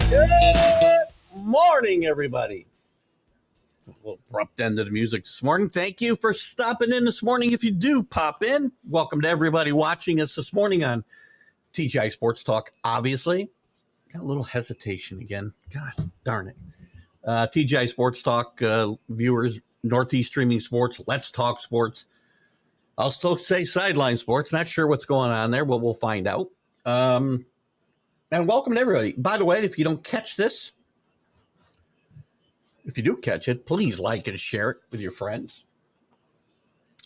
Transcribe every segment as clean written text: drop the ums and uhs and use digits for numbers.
Good morning, everybody. A little abrupt end of the music this morning. Thank you for stopping in this morning. If you do pop in, welcome to everybody watching us this morning on TGI Sports Talk. Obviously, got a little hesitation again. God darn it. TGI Sports Talk viewers, Northeast Streaming Sports, Let's Talk Sports. I'll still say Sideline Sports. Not sure what's going on there, but we'll find out. And welcome to everybody. By the way, if you don't catch this, if you do catch it, please like and share it with your friends.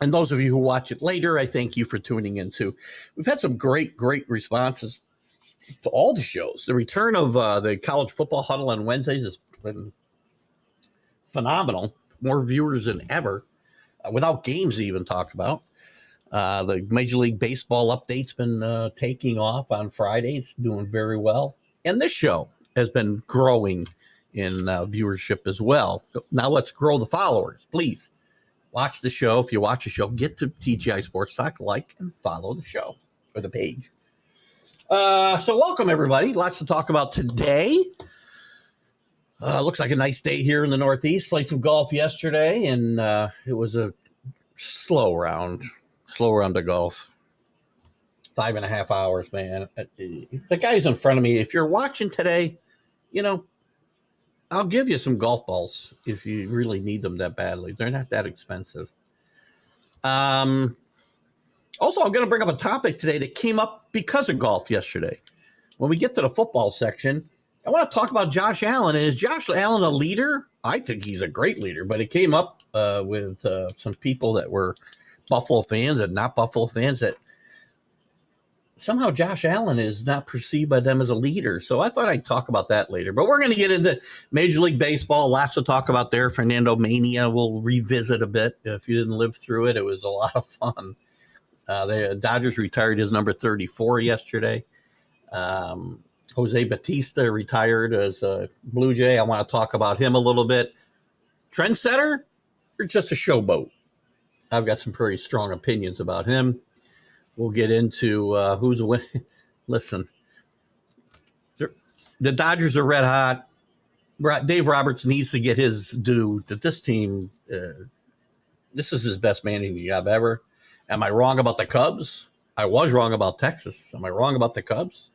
And those of you who watch it later, I thank you for tuning in too. We've had some great responses to all the shows. The return of the college football huddle on Wednesdays has been phenomenal. More viewers than ever, without games to even talk about. The Major League Baseball update's been taking off on Fridays, doing very well. And this show has been growing in viewership as well. So now let's grow the followers. Please watch the show. If you watch the show, get to TGI Sports Talk, like and follow the show or the page. So welcome, everybody. Lots to talk about today. Looks like a nice day here in the Northeast. Played some golf yesterday, and it was a slow round of golf. 5.5 hours, man. The guys in front of me, if you're watching today, you know, I'll give you some golf balls if you really need them that badly. They're not that expensive. Also, I'm going to bring up a topic today that came up because of golf yesterday. When we get to the football section, I want to talk about Josh Allen. Is Josh Allen a leader? I think he's a great leader, but it came up with some people that were Buffalo fans and not Buffalo fans that somehow Josh Allen is not perceived by them as a leader. So I thought I'd talk about that later. But we're going to get into Major League Baseball. Lots to talk about there. Fernandomania we'll revisit a bit. If you didn't live through it, it was a lot of fun. The Dodgers retired his number 34 yesterday. Jose Bautista retired as a Blue Jay. I want to talk about him a little bit. Trendsetter or just a showboat? I've got some pretty strong opinions about him. We'll get into who's winning. Listen, the Dodgers are red hot. Dave Roberts needs to get his due that this team, this is his best managing job ever. Am I wrong about the Cubs? I was wrong about Texas. Am I wrong about the Cubs?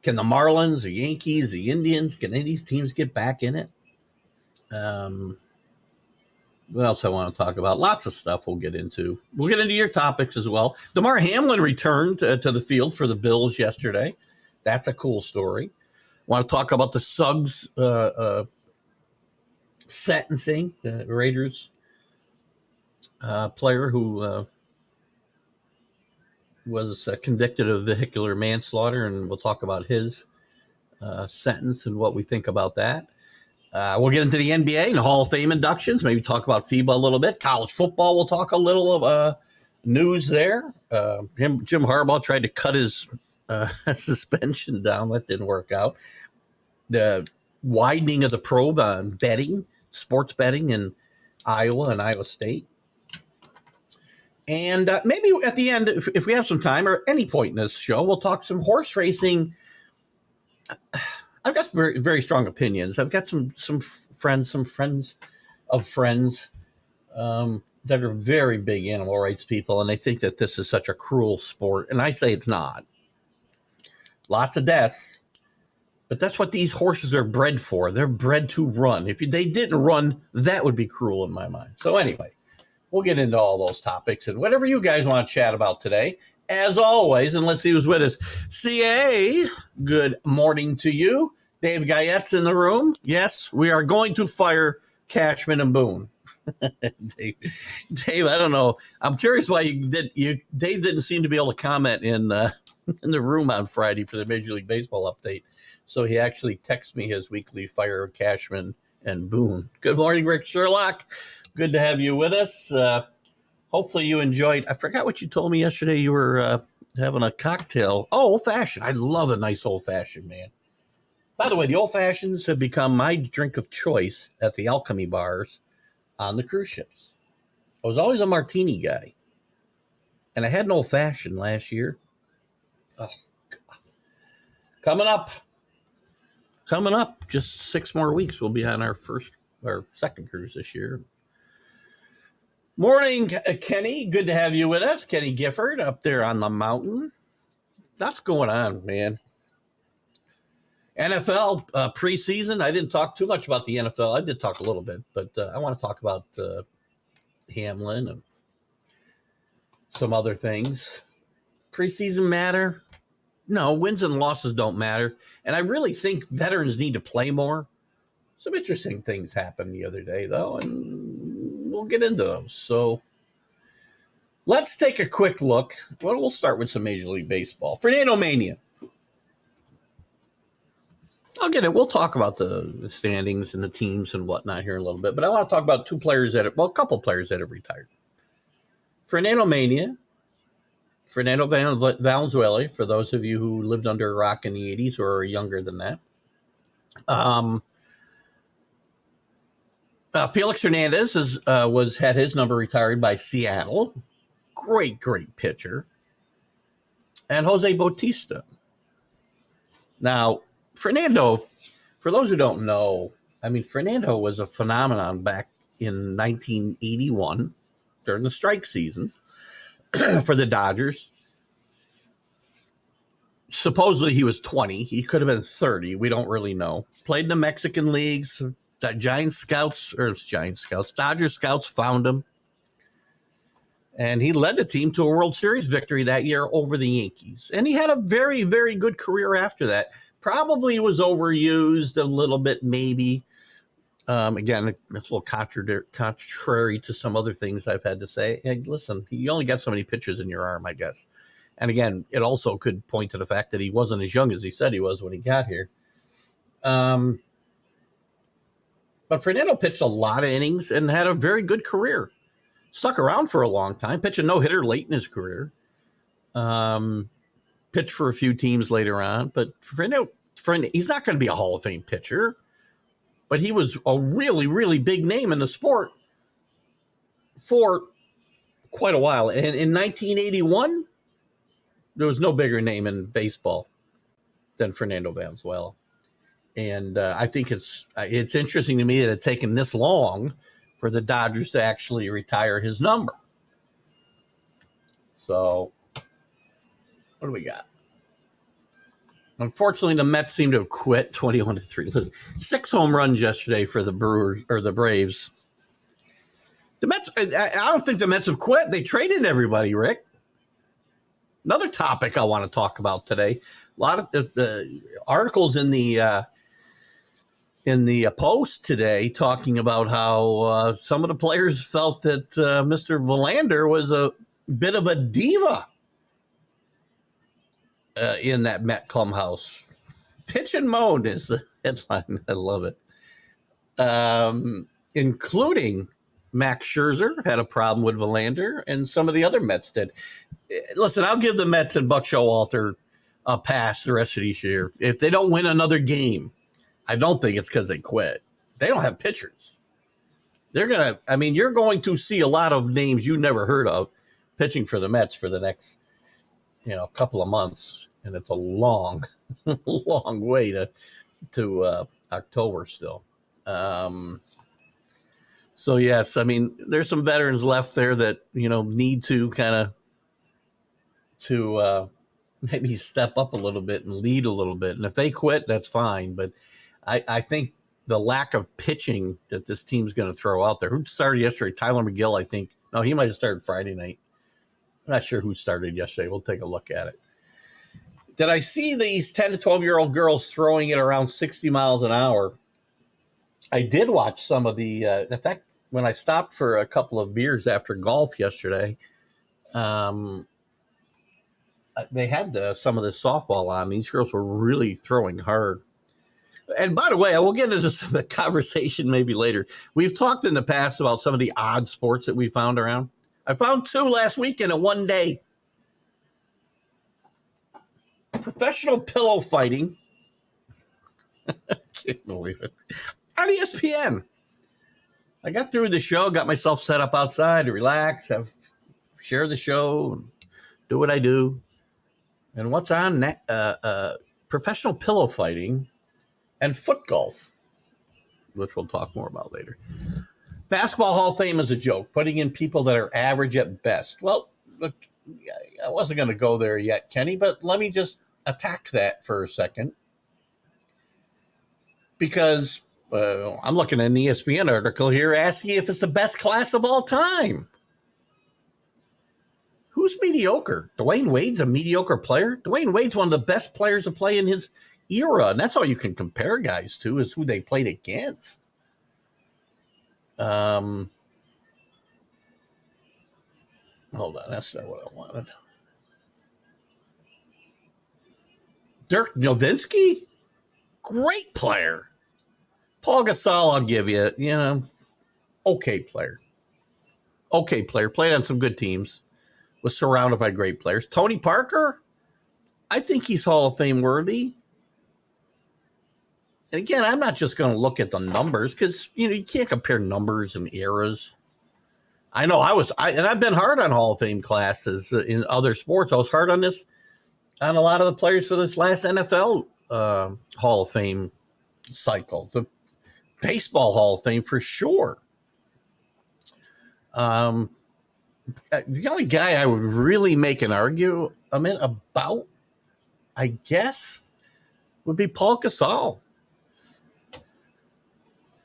Can the Marlins, the Yankees, the Indians, can any of these teams get back in it? What else I want to talk about? Lots of stuff we'll get into. We'll get into your topics as well. DeMar Hamlin returned to the field for the Bills yesterday. That's a cool story. Want to talk about the Suggs sentencing, the Raiders player who was convicted of vehicular manslaughter, and we'll talk about his sentence and what we think about that. We'll get into the NBA and the Hall of Fame inductions, maybe talk about FIBA a little bit. College football, we'll talk a little of news there. Jim Harbaugh tried to cut his suspension down. That didn't work out. The widening of the probe on betting, sports betting in Iowa and Iowa State. And maybe at the end, if we have some time or any point in this show, we'll talk some horse racing. I've got very, very strong opinions. I've got some friends of friends that are very big animal rights people, and they think that this is such a cruel sport. And I say it's not. Lots of deaths, but that's what these horses are bred for. They're bred to run. If they didn't run, that would be cruel in my mind. So anyway, we'll get into all those topics and whatever you guys want to chat about today. As always, and let's see who's with us. CA, good morning to you. Dave Guyette's in the room. Yes, we are going to fire Cashman and Boone. Dave, I don't know. I'm curious why Dave didn't seem to be able to comment in the room on Friday for the Major League Baseball update. So he actually texted me his weekly fire Cashman and Boone. Good morning, Rick Sherlock. Good to have you with us. Hopefully you enjoyed. I forgot what you told me yesterday. You were having a cocktail. Oh, old-fashioned. I love a nice old-fashioned, man. By the way, the old-fashions have become my drink of choice at the Alchemy bars on the cruise ships. I was always a martini guy. And I had an old-fashioned last year. Oh, God. Coming up, coming up. Just 6 more weeks. We'll be on our second cruise this year. Morning, Kenny. Good to have you with us. Kenny Gifford up there on the mountain. That's going on, man. NFL preseason. I didn't talk too much about the NFL. I did talk a little bit, but I want to talk about Hamlin and some other things. Preseason matter? No, wins and losses don't matter. And I really think veterans need to play more. Some interesting things happened the other day, though, and we'll get into those. So let's take a quick look. Well, we'll start with some Major League Baseball. Fernandomania. I'll get it. We'll talk about the standings and the teams and whatnot here in a little bit. But I want to talk about a couple players that have retired. Fernandomania. Fernando Valenzuela, for those of you who lived under a rock in the 80s or are younger than that. Felix Hernandez had his number retired by Seattle. Great pitcher. And Jose Bautista. Now, Fernando, for those who don't know, Fernando was a phenomenon back in 1981 during the strike season for the Dodgers. Supposedly he was 20. He could have been 30. We don't really know. Played in the Mexican leagues. Dodgers scouts found him. And he led the team to a World Series victory that year over the Yankees. And he had a very, very good career after that. Probably was overused a little bit, maybe. Again, it's a little contrary to some other things I've had to say. Hey, listen, you only got so many pitches in your arm, I guess. And again, it also could point to the fact that he wasn't as young as he said he was when he got here. But Fernando pitched a lot of innings and had a very good career. Stuck around for a long time, pitched a no-hitter late in his career. Pitched for a few teams later on. But Fernando, he's not going to be a Hall of Fame pitcher. But he was a really, really big name in the sport for quite a while. And in 1981, there was no bigger name in baseball than Fernando Valenzuela. And I think it's interesting to me that it's taken this long for the Dodgers to actually retire his number. So, what do we got? Unfortunately, the Mets seem to have quit 21-3. Listen, 6 home runs yesterday for the Braves. The Mets, I don't think the Mets have quit. They traded everybody, Rick. Another topic I want to talk about today. A lot of the articles in the Post today talking about how some of the players felt that Mr. Verklander was a bit of a diva in that Met clubhouse. Pitch and moan is the headline. I love it. Including Max Scherzer had a problem with Verlander, and some of the other Mets did. Listen, I'll give the Mets and Buck Showalter a pass the rest of this year. If they don't win another game, I don't think it's because they quit. They don't have pitchers. You're going to see a lot of names you never heard of pitching for the Mets for the next, couple of months. And it's a long, long way to October still. So, yes, there's some veterans left there that, need to kind of maybe step up a little bit and lead a little bit. And if they quit, that's fine. But I think the lack of pitching that this team's going to throw out there. Who started yesterday? Tyler McGill, I think. No, he might have started Friday night. I'm not sure who started yesterday. We'll take a look at it. Did I see these 10 to 12-year-old girls throwing it around 60 miles an hour? I did watch some of the in fact, when I stopped for a couple of beers after golf yesterday, they had some of this softball on. These girls were really throwing hard. And by the way, I will get into the conversation maybe later. We've talked in the past about some of the odd sports that we found around. I found 2 last weekend in one day. Professional pillow fighting. I can't believe it. On ESPN. I got through the show, got myself set up outside to relax, share the show, do what I do. And what's on professional pillow fighting and foot golf, which we'll talk more about later. Basketball Hall of Fame is a joke, putting in people that are average at best. Well, look, I wasn't going to go there yet, Kenny, but let me just attack that for a second. Because I'm looking at an ESPN article here asking if it's the best class of all time. Who's mediocre? Dwayne Wade's a mediocre player? Dwayne Wade's one of the best players to play in his era, and that's all you can compare guys to is who they played against. Hold on, that's not what I wanted. Dirk Nowitzki? Great player. Paul Gasol, I'll give you, okay player. Okay player. Played on some good teams. Was surrounded by great players. Tony Parker? I think he's Hall of Fame worthy. And again, I'm not just going to look at the numbers because, you can't compare numbers and eras. I know I've been hard on Hall of Fame classes in other sports. I was hard on a lot of the players for this last NFL Hall of Fame cycle. The Baseball Hall of Fame for sure. The only guy I would really make an argument about, I guess, would be Paul Gasol.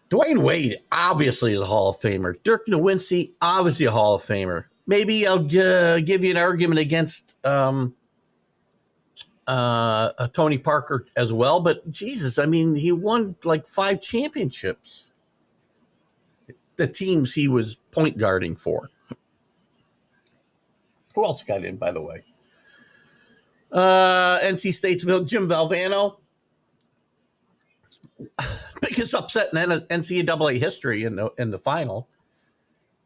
Dwayne Wade obviously is a Hall of Famer. Dirk Nowitzki obviously a Hall of Famer. Maybe I'll give you an argument against Tony Parker as well. But Jesus, he won like 5 championships. The teams he was point guarding for. Who else got in, by the way? NC State's Jim Valvano. Biggest upset in NCAA history in the final.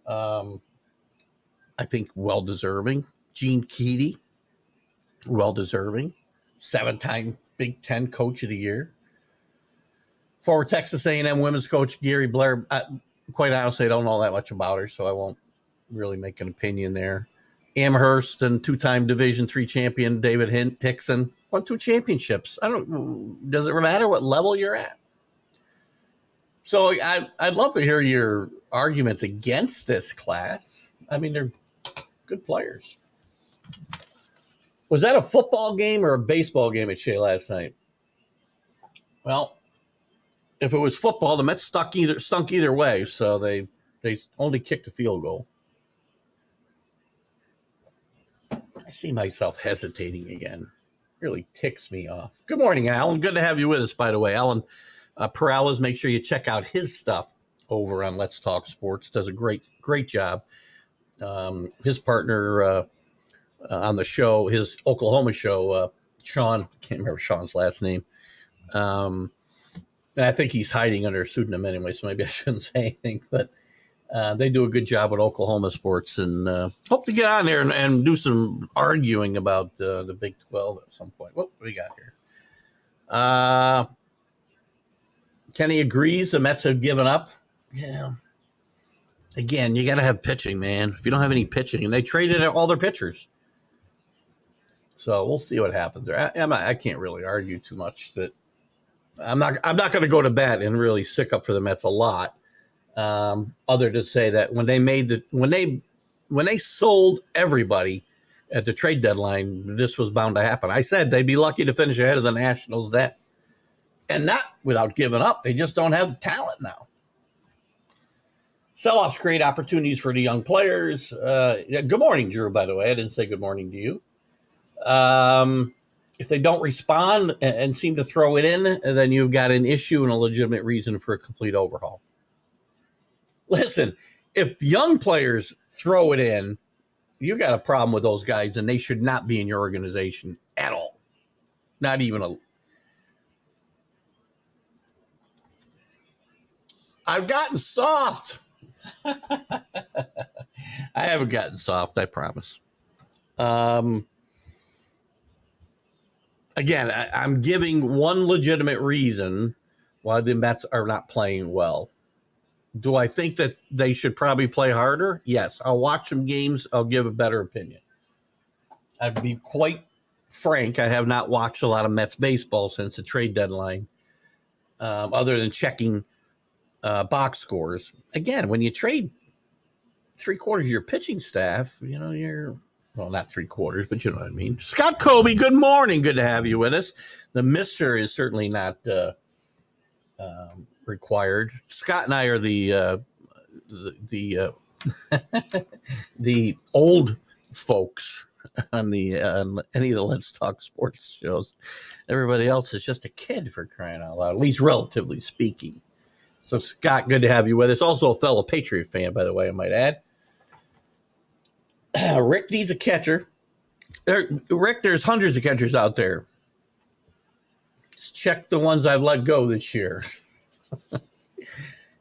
I think well-deserving. Gene Keady, well-deserving. 7-time Big Ten Coach of the Year. Former Texas A&M women's coach Gary Blair. Quite honestly, I don't know that much about her, so I won't really make an opinion there. Amherst and 2-time Division III champion David Hickson won 2 championships. Does it matter what level you're at? So I'd love to hear your arguments against this class. They're good players. Was that a football game or a baseball game at Shea last night? Well, if it was football, the Mets stunk either way, so they only kicked a field goal. I see myself hesitating again. Really ticks me off. Good morning, Alan. Good to have you with us, by the way. Alan Perales, make sure you check out his stuff over on Let's Talk Sports. Does a great great job. His partner on the show, his Oklahoma show, Sean, can't remember Sean's last name. And I think he's hiding under a pseudonym anyway, so maybe I shouldn't say anything. But they do a good job with Oklahoma sports, and hope to get on there and do some arguing about the Big 12 at some point. What do we got here? Kenny agrees the Mets have given up. Yeah. Again, you got to have pitching, man. If you don't have any pitching, and they traded all their pitchers. So we'll see what happens there. I can't really argue too much that I'm not going to go to bat and really stick up for the Mets a lot. Other to say that when they sold everybody at the trade deadline, this was bound to happen. I said they'd be lucky to finish ahead of the Nationals then, and not without giving up. They just don't have the talent now. Sell-offs create opportunities for the young players. Good morning, Drew, by the way. I didn't say good morning to you. If they don't respond and seem to throw it in, then you've got an issue and a legitimate reason for a complete overhaul. Listen, if young players throw it in, you got a problem with those guys, and they should not be in your organization at all. Not even I've gotten soft. I haven't gotten soft, I promise. Again, I'm giving one legitimate reason why the Mets are not playing well. Do I think that they should probably play harder? Yes. I'll watch some games. I'll give a better opinion. I'd be quite frank. I have not watched a lot of Mets baseball since the trade deadline. other than checking box scores. Again, when you trade 3/4 of your pitching staff, you're, well, not 3/4, but you know what I mean. Scott Colby, good morning. Good to have you with us. The Mister is certainly not required. Scott and I are the the old folks on any of the Let's Talk Sports shows. Everybody else is just a kid, for crying out loud, at least relatively speaking. So, Scott, good to have you with us. Also a fellow Patriot fan, by the way, I might add. Rick needs a catcher. Rick, there's hundreds of catchers out there. Just check the ones I've let go this year.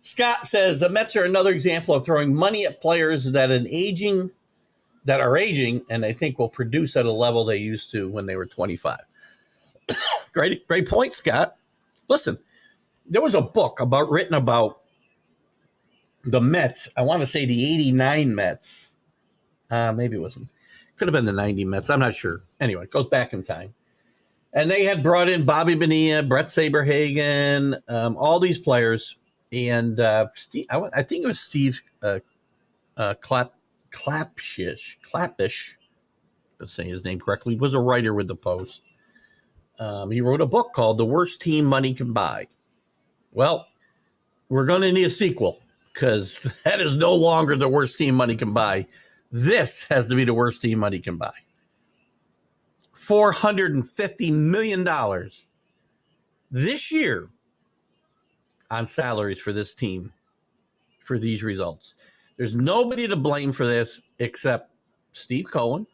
Scott says the Mets are another example of throwing money at players that are aging, and I think will produce at a level they used to when they were 25. Great point, Scott. Listen, there was a book written about the Mets. I want to say the 89 Mets. Maybe it wasn't. Could have been the 90 Mets. I'm not sure. Anyway, it goes back in time. And they had brought in Bobby Bonilla, Brett Saberhagen, all these players. And Steve, I think it was Steve Clappish, let's say his name correctly, was a writer with the Post. He wrote a book called The Worst Team Money Can Buy. Well, we're going to need a sequel because that is no longer the worst team money can buy. This has to be the worst team money can buy. $450 million this year on salaries for this team for these results. There's nobody to blame for this except Steve Cohen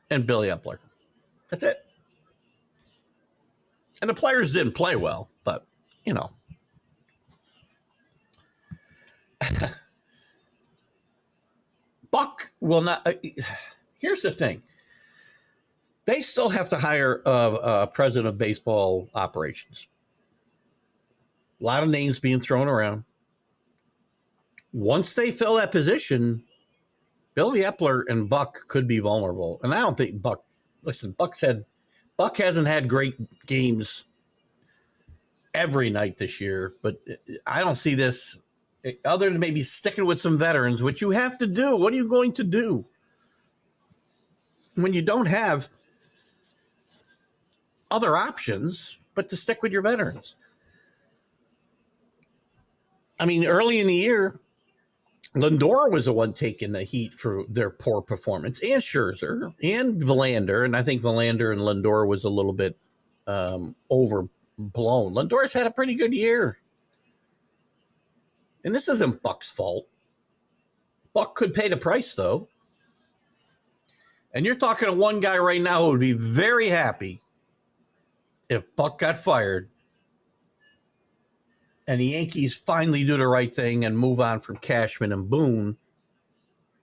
and Billy Epler. That's it. And the players didn't play well, but, Buck will not. Here's the thing. They still have to hire a president of baseball operations. A lot of names being thrown around. Once they fill that position, Billy Epler and Buck could be vulnerable. And I don't think Buck hasn't had great games every night this year, but I don't see this other than maybe sticking with some veterans, which you have to do. What are you going to do when you don't have other options but to stick with your veterans? I mean, early in the year, Lindor was the one taking the heat for their poor performance, and Scherzer and Verlander. And I think Verlander and Lindor was a little bit overblown. Lindor's had a pretty good year. And this isn't Buck's fault. Buck could pay the price, though. And you're talking to one guy right now who would be very happy if Buck got fired and the Yankees finally do the right thing and move on from Cashman and Boone.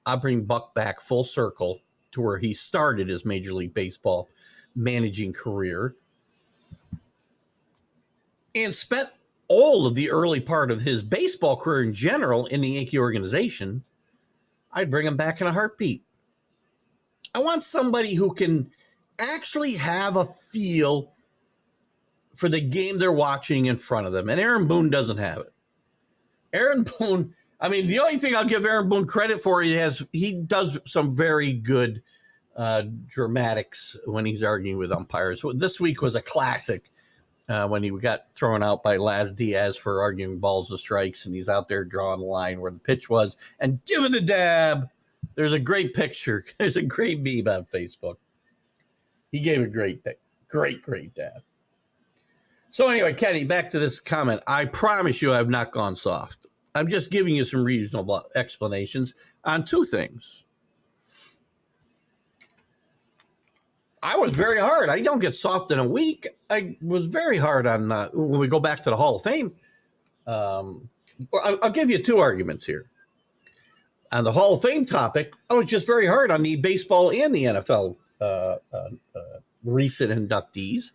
I'll bring Buck back full circle to where he started his Major League Baseball managing career and spent all of the early part of his baseball career in general in the Yankee organization. I'd bring him back in a heartbeat. I want somebody who can actually have a feel for the game they're watching in front of them. And Aaron Boone doesn't have it. Aaron Boone, I mean, the only thing I'll give Aaron Boone credit for, he does some very good dramatics when he's arguing with umpires. So this week was a classic when he got thrown out by Laz Diaz for arguing balls to strikes, and he's out there drawing the line where the pitch was and giving a dab. There's a great picture. There's a great meme on Facebook. He gave a great dab. So anyway, Kenny, back to this comment. I promise you I've not gone soft. I'm just giving you some reasonable explanations on two things. I was very hard. I don't get soft in a week. I was very hard on when we go back to the Hall of Fame. I'll give you two arguments here. On the Hall of Fame topic, I was just very hard on the baseball and the NFL recent inductees.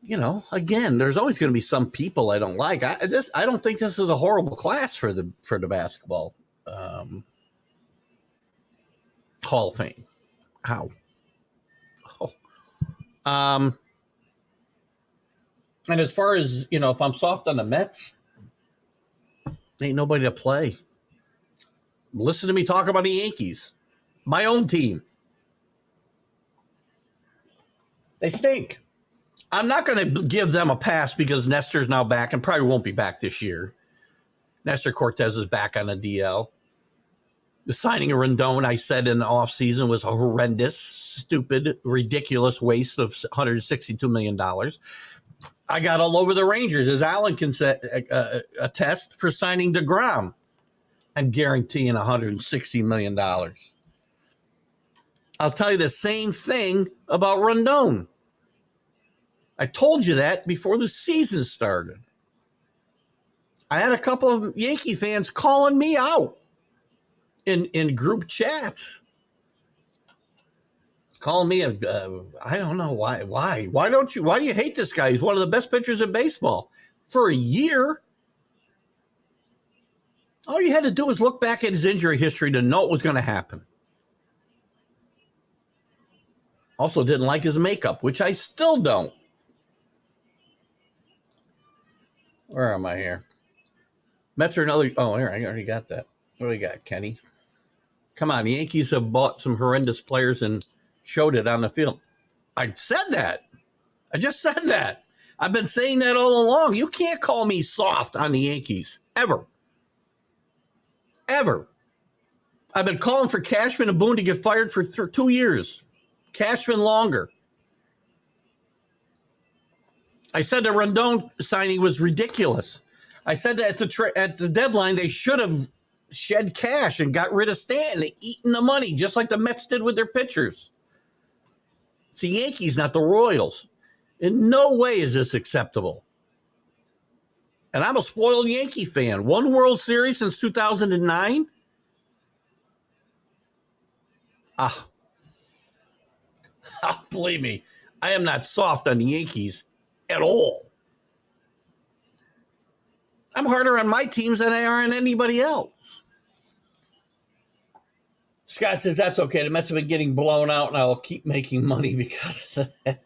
You know, again, there's always going to be some people I don't like. I don't think this is a horrible class for the basketball Hall of Fame. How? Oh. And as far as, if I'm soft on the Mets, ain't nobody to play. Listen to me talk about the Yankees, my own team. They stink. I'm not going to give them a pass because Nestor's now back and probably won't be back this year. Nestor Cortez is back on the DL. The signing of Rendon, I said in the offseason, was a horrendous, stupid, ridiculous waste of $162 million. I got all over the Rangers, as Alan can attest, for signing DeGrom and guaranteeing $160 million. I'll tell you the same thing about Rendon. I told you that before the season started. I had a couple of Yankee fans calling me out in group chats. Calling me I don't know why. Why do you hate this guy? He's one of the best pitchers in baseball. For a year, all you had to do was look back at his injury history to know it was going to happen. Also didn't like his makeup, which I still don't. Where am I here? Mets are another. Oh, here, I already got that. What do we got, Kenny? Come on, the Yankees have bought some horrendous players and showed it on the field. I said that. I just said that. I've been saying that all along. You can't call me soft on the Yankees, ever. Ever. I've been calling for Cashman and Boone to get fired for 2 years. Cashman longer. I said the Rendon signing was ridiculous. I said that at the deadline they should have shed cash and got rid of Stanton and eaten the money, just like the Mets did with their pitchers. It's the Yankees, not the Royals. In no way is this acceptable. And I'm a spoiled Yankee fan. One World Series since 2009. Believe me, I am not soft on the Yankees at all. I'm harder on my teams than I are on anybody else. Scott says that's okay. The Mets have been getting blown out, and I'll keep making money because of that.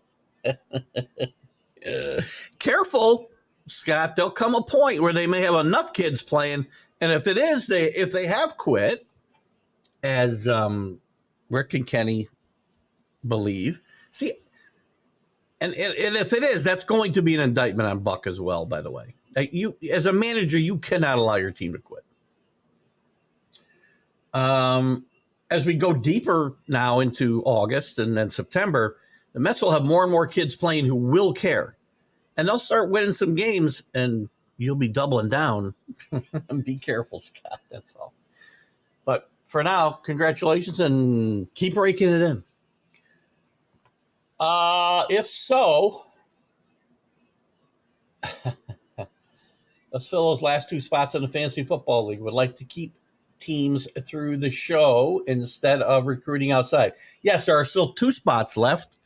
Careful, Scott. There'll come a point where they may have enough kids playing, and if they have quit, as Rick and Kenny believe. See, and if it is, that's going to be an indictment on Buck as well. By the way, you as a manager, you cannot allow your team to quit. As we go deeper now into August and then September, the Mets will have more and more kids playing who will care. And they'll start winning some games, and you'll be doubling down. Be careful, Scott. That's all. But for now, congratulations, and keep raking it in. If so, let's fill those last 2 spots in the Fantasy Football League. Would like to keep teams through the show instead of recruiting outside. Yes, there are still 2 spots left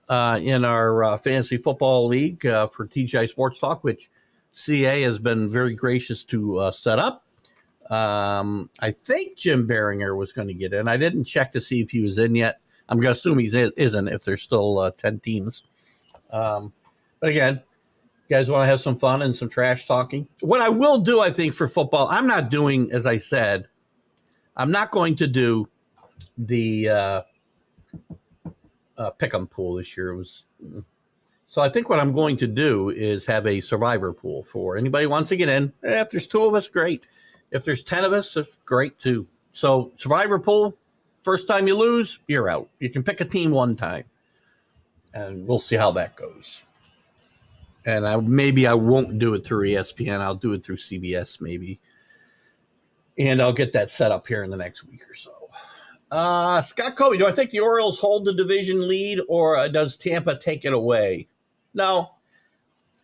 in our Fantasy Football League for TGI Sports Talk, which CA has been very gracious to set up. I think Jim Beringer was going to get in. I didn't check to see if he was in yet. I'm going to assume he isn't if there's still 10 teams. But again, you guys want to have some fun and some trash talking? What I will do, I think, for football, I'm not doing, as I said, I'm not going to do the pick'em pool this year. So I think what I'm going to do is have a survivor pool for anybody who wants to get in. If there's 2 of us, great. If there's 10 of us, it's great too. So survivor pool, first time you lose, you're out. You can pick a team 1 time, and we'll see how that goes. And maybe I won't do it through ESPN. I'll do it through CBS maybe. And I'll get that set up here in the next week or so. Scott Kobe, do I think the Orioles hold the division lead, or does Tampa take it away? No,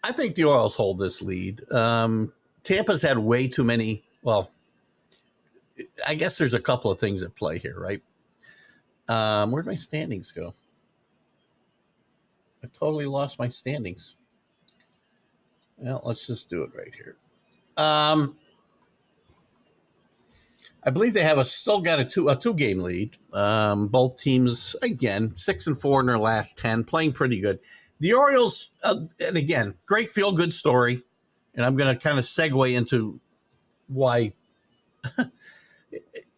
I think the Orioles hold this lead. Tampa's had way too many. Well, I guess there's a couple of things at play here, right? Where'd my standings go? I totally lost my standings. Well, let's just do it right here. I believe they have still got a 2-game lead. Both teams, again, 6-4 in their last 10, playing pretty good. The Orioles, and again, great feel-good story. And I'm going to kind of segue into why.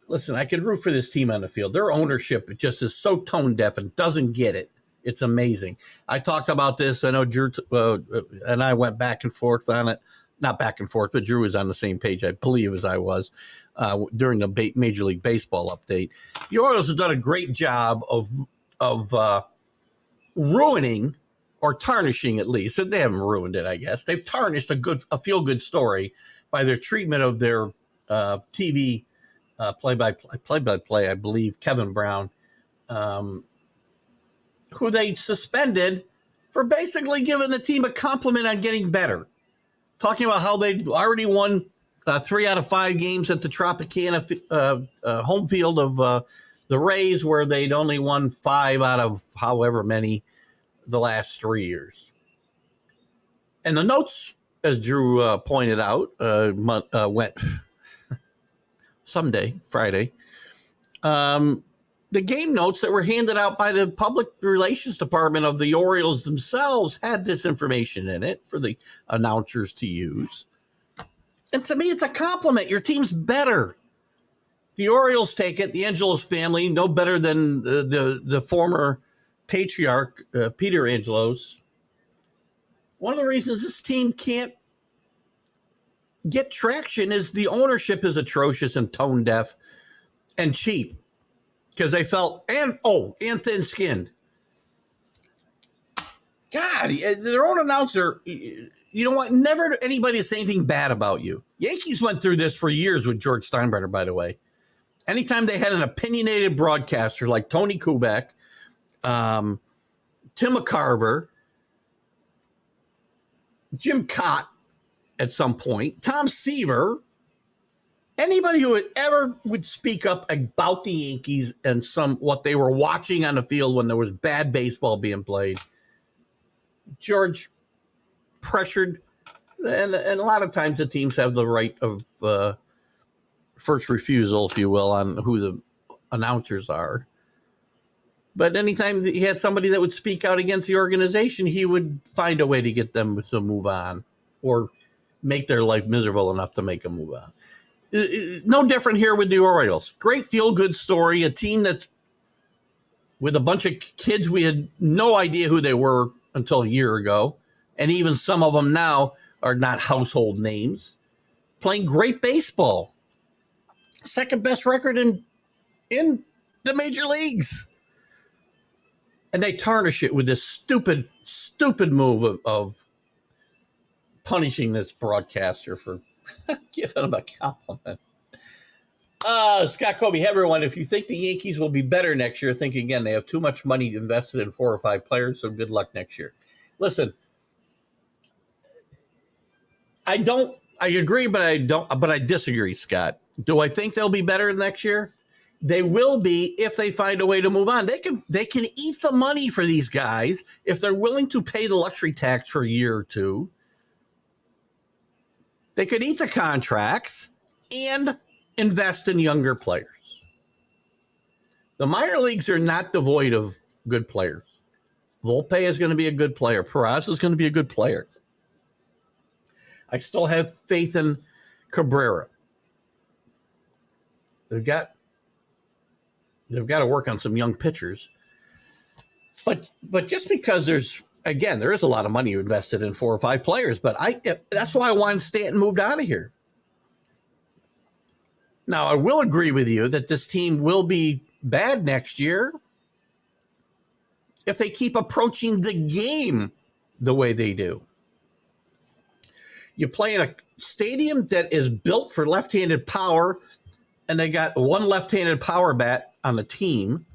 Listen, I could root for this team on the field. Their ownership just is so tone-deaf and doesn't get it. It's amazing. I talked about this. I know Drew and I went back and forth on it. Not back and forth, but Drew was on the same page, I believe, as I was during the Major League Baseball update. The Orioles have done a great job of ruining or tarnishing, at least. They haven't ruined it, I guess. They've tarnished a feel-good story by their treatment of their TV play-by-play, I believe, Kevin Brown, who they suspended for basically giving the team a compliment on getting better. Talking about how they'd already won 3 out of 5 games at the Tropicana home field of the Rays, where they'd only won 5 out of however many the last 3 years. And the notes, as Drew pointed out, went Friday. The game notes that were handed out by the public relations department of the Orioles themselves had this information in it for the announcers to use. And to me, it's a compliment. Your team's better. The Orioles take it. The Angelos family, no better than the former patriarch, Peter Angelos. One of the reasons this team can't get traction is the ownership is atrocious and tone deaf and cheap. Because they felt, and thin-skinned. God, their own announcer, you don't want never anybody to say anything bad about you. Yankees went through this for years with George Steinbrenner, by the way. Anytime they had an opinionated broadcaster like Tony Kubek, Tim McCarver, Jim Cott at some point, Tom Seaver, anybody who would speak up about the Yankees and what they were watching on the field when there was bad baseball being played, George pressured, and a lot of times the teams have the right of first refusal, if you will, on who the announcers are. But anytime he had somebody that would speak out against the organization, he would find a way to get them to move on or make their life miserable enough to make them move on. No different here with the Orioles. Great feel-good story. A team that's with a bunch of kids we had no idea who they were until a year ago. And even some of them now are not household names. Playing great baseball. Second best record in the major leagues. And they tarnish it with this stupid move of punishing this broadcaster for giving him a compliment. Scott Kobe, hey everyone. If you think the Yankees will be better next year, think again. They have too much money invested in 4 or 5 players, so good luck next year. Listen, I agree, but I disagree, Scott. Do I think they'll be better next year? They will be if they find a way to move on. They can eat the money for these guys if they're willing to pay the luxury tax for a year or two. They could eat the contracts and invest in younger players. The minor leagues are not devoid of good players. Volpe is going to be a good player. Peraza is going to be a good player. I still have faith in Cabrera. They've got to work on some young pitchers. But just because there is a lot of money invested in 4 or 5 players, but that's why I wanted Stanton moved out of here. Now, I will agree with you that this team will be bad next year if they keep approaching the game the way they do. You play in a stadium that is built for left-handed power, and they got one left-handed power bat on the team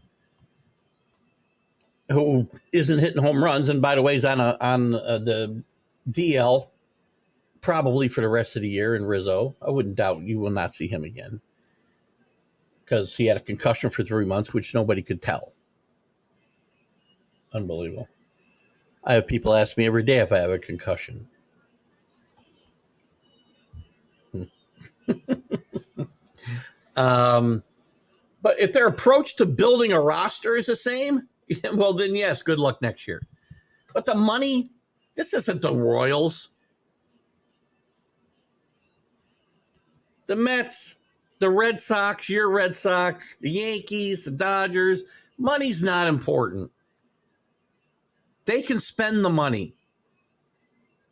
who isn't hitting home runs, and by the way, is on the DL probably for the rest of the year in Rizzo. I wouldn't doubt you will not see him again because he had a concussion for 3 months, which nobody could tell. Unbelievable. I have people ask me every day if I have a concussion. But if their approach to building a roster is the same, well, then yes, good luck next year. But the money, this isn't the Royals. The Mets, the Red Sox, your Red Sox, the Yankees, the Dodgers, money's not important. They can spend the money.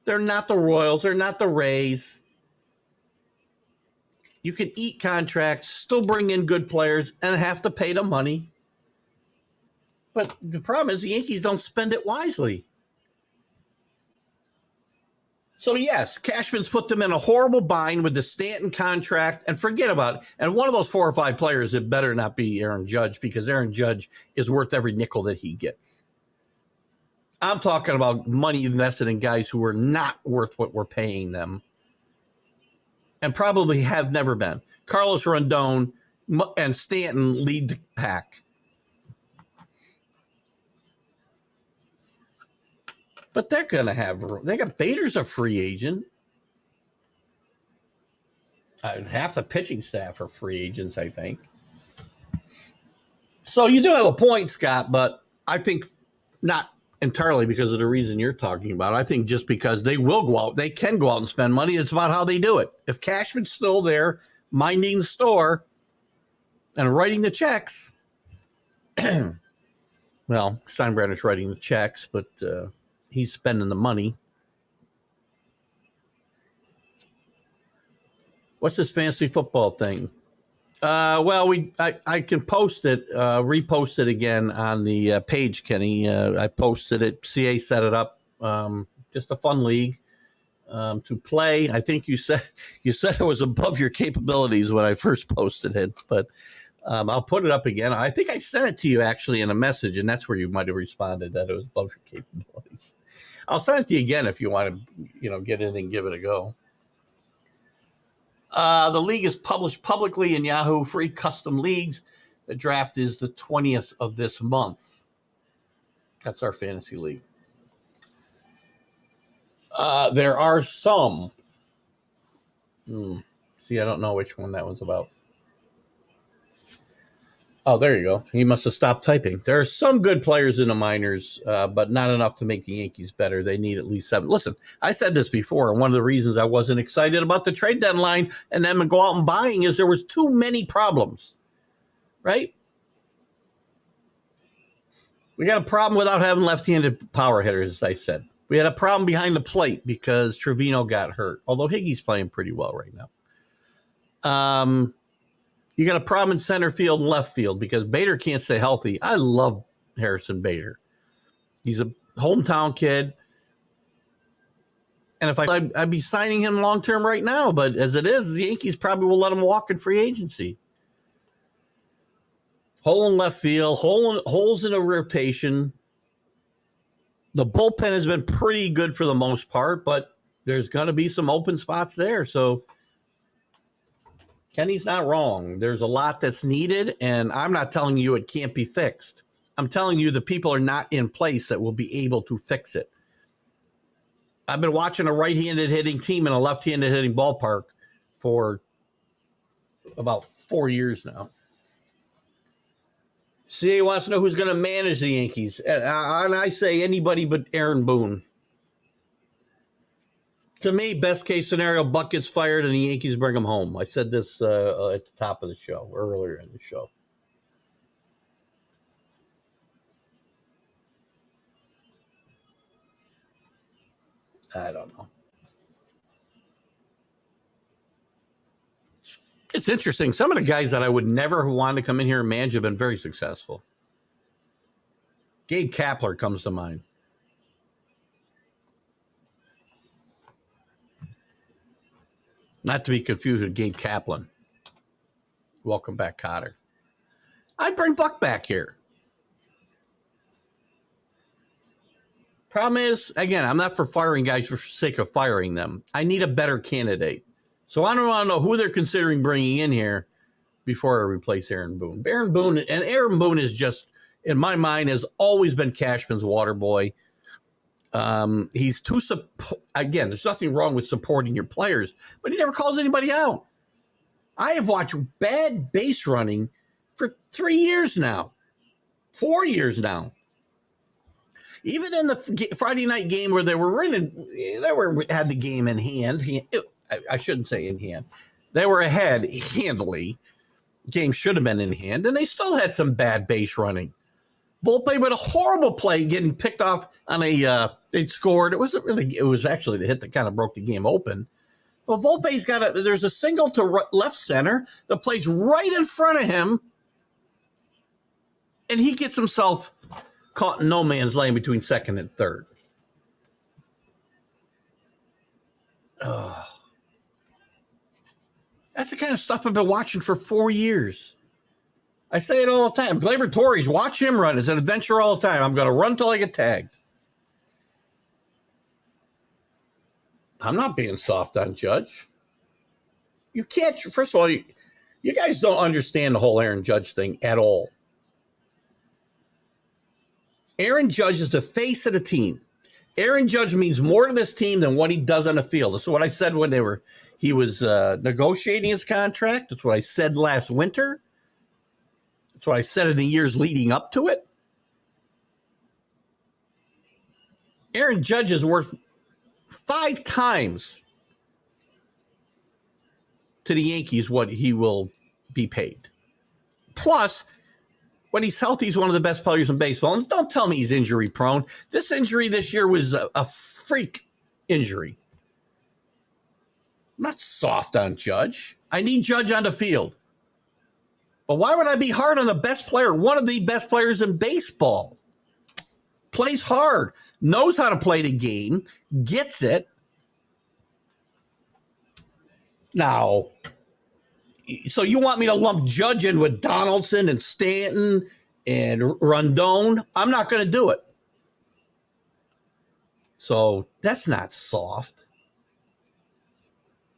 They're not the Royals. They're not the Rays. You can eat contracts, still bring in good players, and have to pay the money. But the problem is the Yankees don't spend it wisely. So, yes, Cashman's put them in a horrible bind with the Stanton contract, and forget about it. And one of those 4 or 5 players, it better not be Aaron Judge, because Aaron Judge is worth every nickel that he gets. I'm talking about money invested in guys who are not worth what we're paying them and probably have never been. Carlos Rondon and Stanton lead the pack. But they're going to have room. They got Bader's a free agent. Half the pitching staff are free agents, I think. So you do have a point, Scott, but I think not entirely because of the reason you're talking about. I think just because they will go out, they can go out and spend money. It's about how they do it. If Cashman's still there, minding the store and writing the checks, well, Steinbrenner's writing the checks, but he's spending the money. What's this fantasy football thing? Well, I can post it, repost it again on the page, Kenny. I posted it. CA set it up. Just a fun league to play. I think you said it was above your capabilities when I first posted it, but I'll put it up again. I think I sent it to you actually in a message, and that's where you might have responded that it was above your capabilities. I'll send it to you again if you want to, get in and give it a go. The league is published publicly in Yahoo Free Custom Leagues. The draft is the 20th of this month. That's our fantasy league. There are some. See, I don't know which one that one's about. Oh, there you go. He must have stopped typing. There are some good players in the minors, but not enough to make the Yankees better. They need at least 7. Listen, I said this before, and one of the reasons I wasn't excited about the trade deadline and them go out and buying is there was too many problems, right? We got a problem without having left-handed power hitters, as I said. We had a problem behind the plate because Trevino got hurt, although Higgy's playing pretty well right now. You got a problem in center field and left field because Bader can't stay healthy. I love Harrison Bader. He's a hometown kid. And if I'd be signing him long-term right now, but as it is, the Yankees probably will let him walk in free agency. Hole in left field, holes in a rotation. The bullpen has been pretty good for the most part, but there's going to be some open spots there. So Kenny's not wrong. There's a lot that's needed, and I'm not telling you it can't be fixed. I'm telling you the people are not in place that will be able to fix it. I've been watching a right-handed hitting team in a left-handed hitting ballpark for about 4 years now. CA wants to know who's going to manage the Yankees, and I say anybody but Aaron Boone. To me, best case scenario, Buck gets fired and the Yankees bring him home. I said this at the top of the show, earlier in the show. I don't know. It's interesting. Some of the guys that I would never want to come in here and manage have been very successful. Gabe Kapler comes to mind. Not to be confused with Gabe Kaplan. Welcome back, Cotter. I'd bring Buck back here. Problem is, again, I'm not for firing guys for the sake of firing them. I need a better candidate. So I don't want to know who they're considering bringing in here before I replace Aaron Boone. Aaron Boone is just, in my mind, has always been Cashman's water boy. He's too, again, there's nothing wrong with supporting your players, but he never calls anybody out. I have watched bad base running for 3 years now, 4 years now. Even in the Friday night game where they were winning, had the game in hand. I shouldn't say in hand. They were ahead handily. Game should have been in hand, and they still had some bad base running. Volpe with a horrible play, getting picked off on they'd scored. It was actually the hit that kind of broke the game open. But Volpe's there's a single to left center that plays right in front of him, and he gets himself caught in no man's land between second and third. Oh. That's the kind of stuff I've been watching for 4 years. I say it all the time. Gleyber Torres, watch him run. It's an adventure all the time. I'm going to run till I get tagged. I'm not being soft on Judge. You can't. First of all, you guys don't understand the whole Aaron Judge thing at all. Aaron Judge is the face of the team. Aaron Judge means more to this team than what he does on the field. That's what I said when he was negotiating his contract. That's what I said last winter. That's what I said in the years leading up to it. Aaron Judge is worth 5 times to the Yankees what he will be paid. Plus, when he's healthy, he's one of the best players in baseball. And don't tell me he's injury prone. This injury this year was a freak injury. I'm not soft on Judge. I need Judge on the field. But why would I be hard on the best player, one of the best players in baseball? Plays hard, knows how to play the game, gets it. Now, so you want me to lump Judge in with Donaldson and Stanton and Rondon? I'm not going to do it. So that's not soft.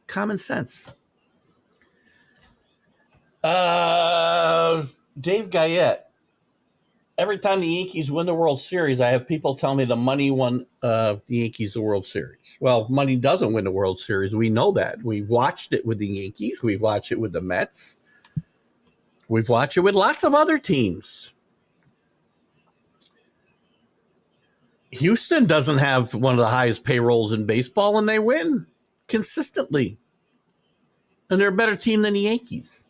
Common sense. Dave Guyette. Every time the Yankees win the World Series, I have people tell me the money won the Yankees the World Series. Well, money doesn't win the World Series. We know that. We've watched it with the Yankees. We've watched it with the Mets. We've watched it with lots of other teams. Houston doesn't have one of the highest payrolls in baseball, and they win consistently. And they're a better team than the Yankees.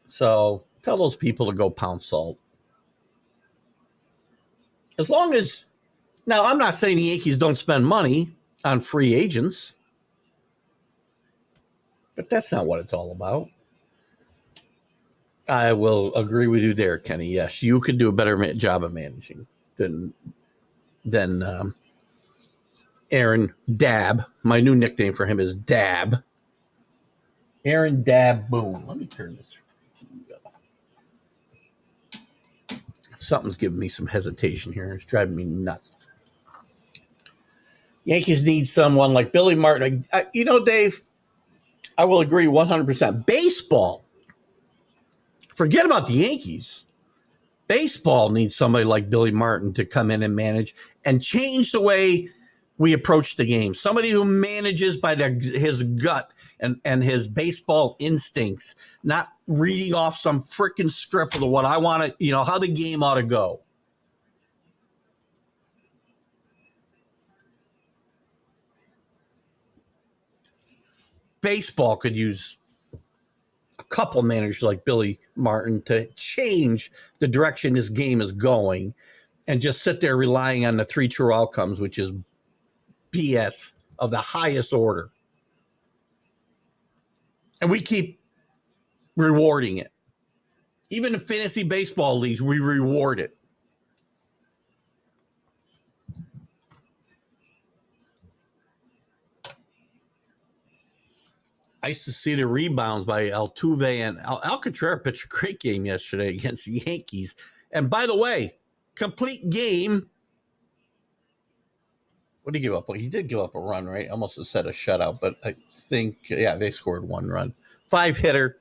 So tell those people to go pound salt. As long as, now I'm not saying the Yankees don't spend money on free agents, but that's not what it's all about. I will agree with you there, Kenny. Yes, you could do a better job of managing than Aaron Dab. My new nickname for him is Dab. Aaron Dab Boone. Let me turn this. Something's giving me some hesitation here. It's driving me nuts. Yankees need someone like Billy Martin. Dave, I will agree 100%. Baseball, forget about the Yankees. Baseball needs somebody like Billy Martin to come in and manage and change the way we approach the game. Somebody who manages by his gut and his baseball instincts, not reading off some freaking script of what I want to, how the game ought to go. Baseball could use a couple managers like Billy Martin to change the direction this game is going and just sit there relying on the 3 true outcomes, which is BS of the highest order. And we keep rewarding it. Even in fantasy baseball leagues, we reward it. I used to see the rebounds by Altuve, and Alcantara pitched a great game yesterday against the Yankees. And by the way, complete game. What did he give up? Well, he did give up a run, right? Almost said a shutout, but I think, they scored 1 run. 5-hitter.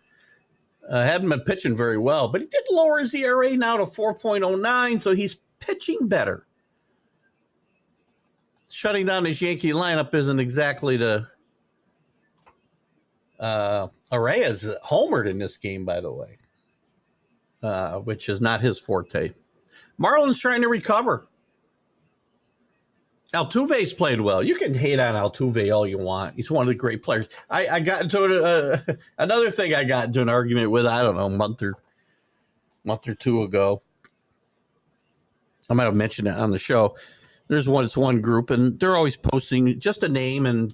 Hadn't been pitching very well, but he did lower his ERA now to 4.09, so he's pitching better. Shutting down his Yankee lineup isn't exactly the Arraez homered in this game, by the way, which is not his forte. Marlins trying to recover. Altuve's played well. You can hate on Altuve all you want. He's one of the great players. I got into another thing. I got into an argument with, I don't know, a month or two ago. I might have mentioned it on the show. It's one group, and they're always posting just a name, and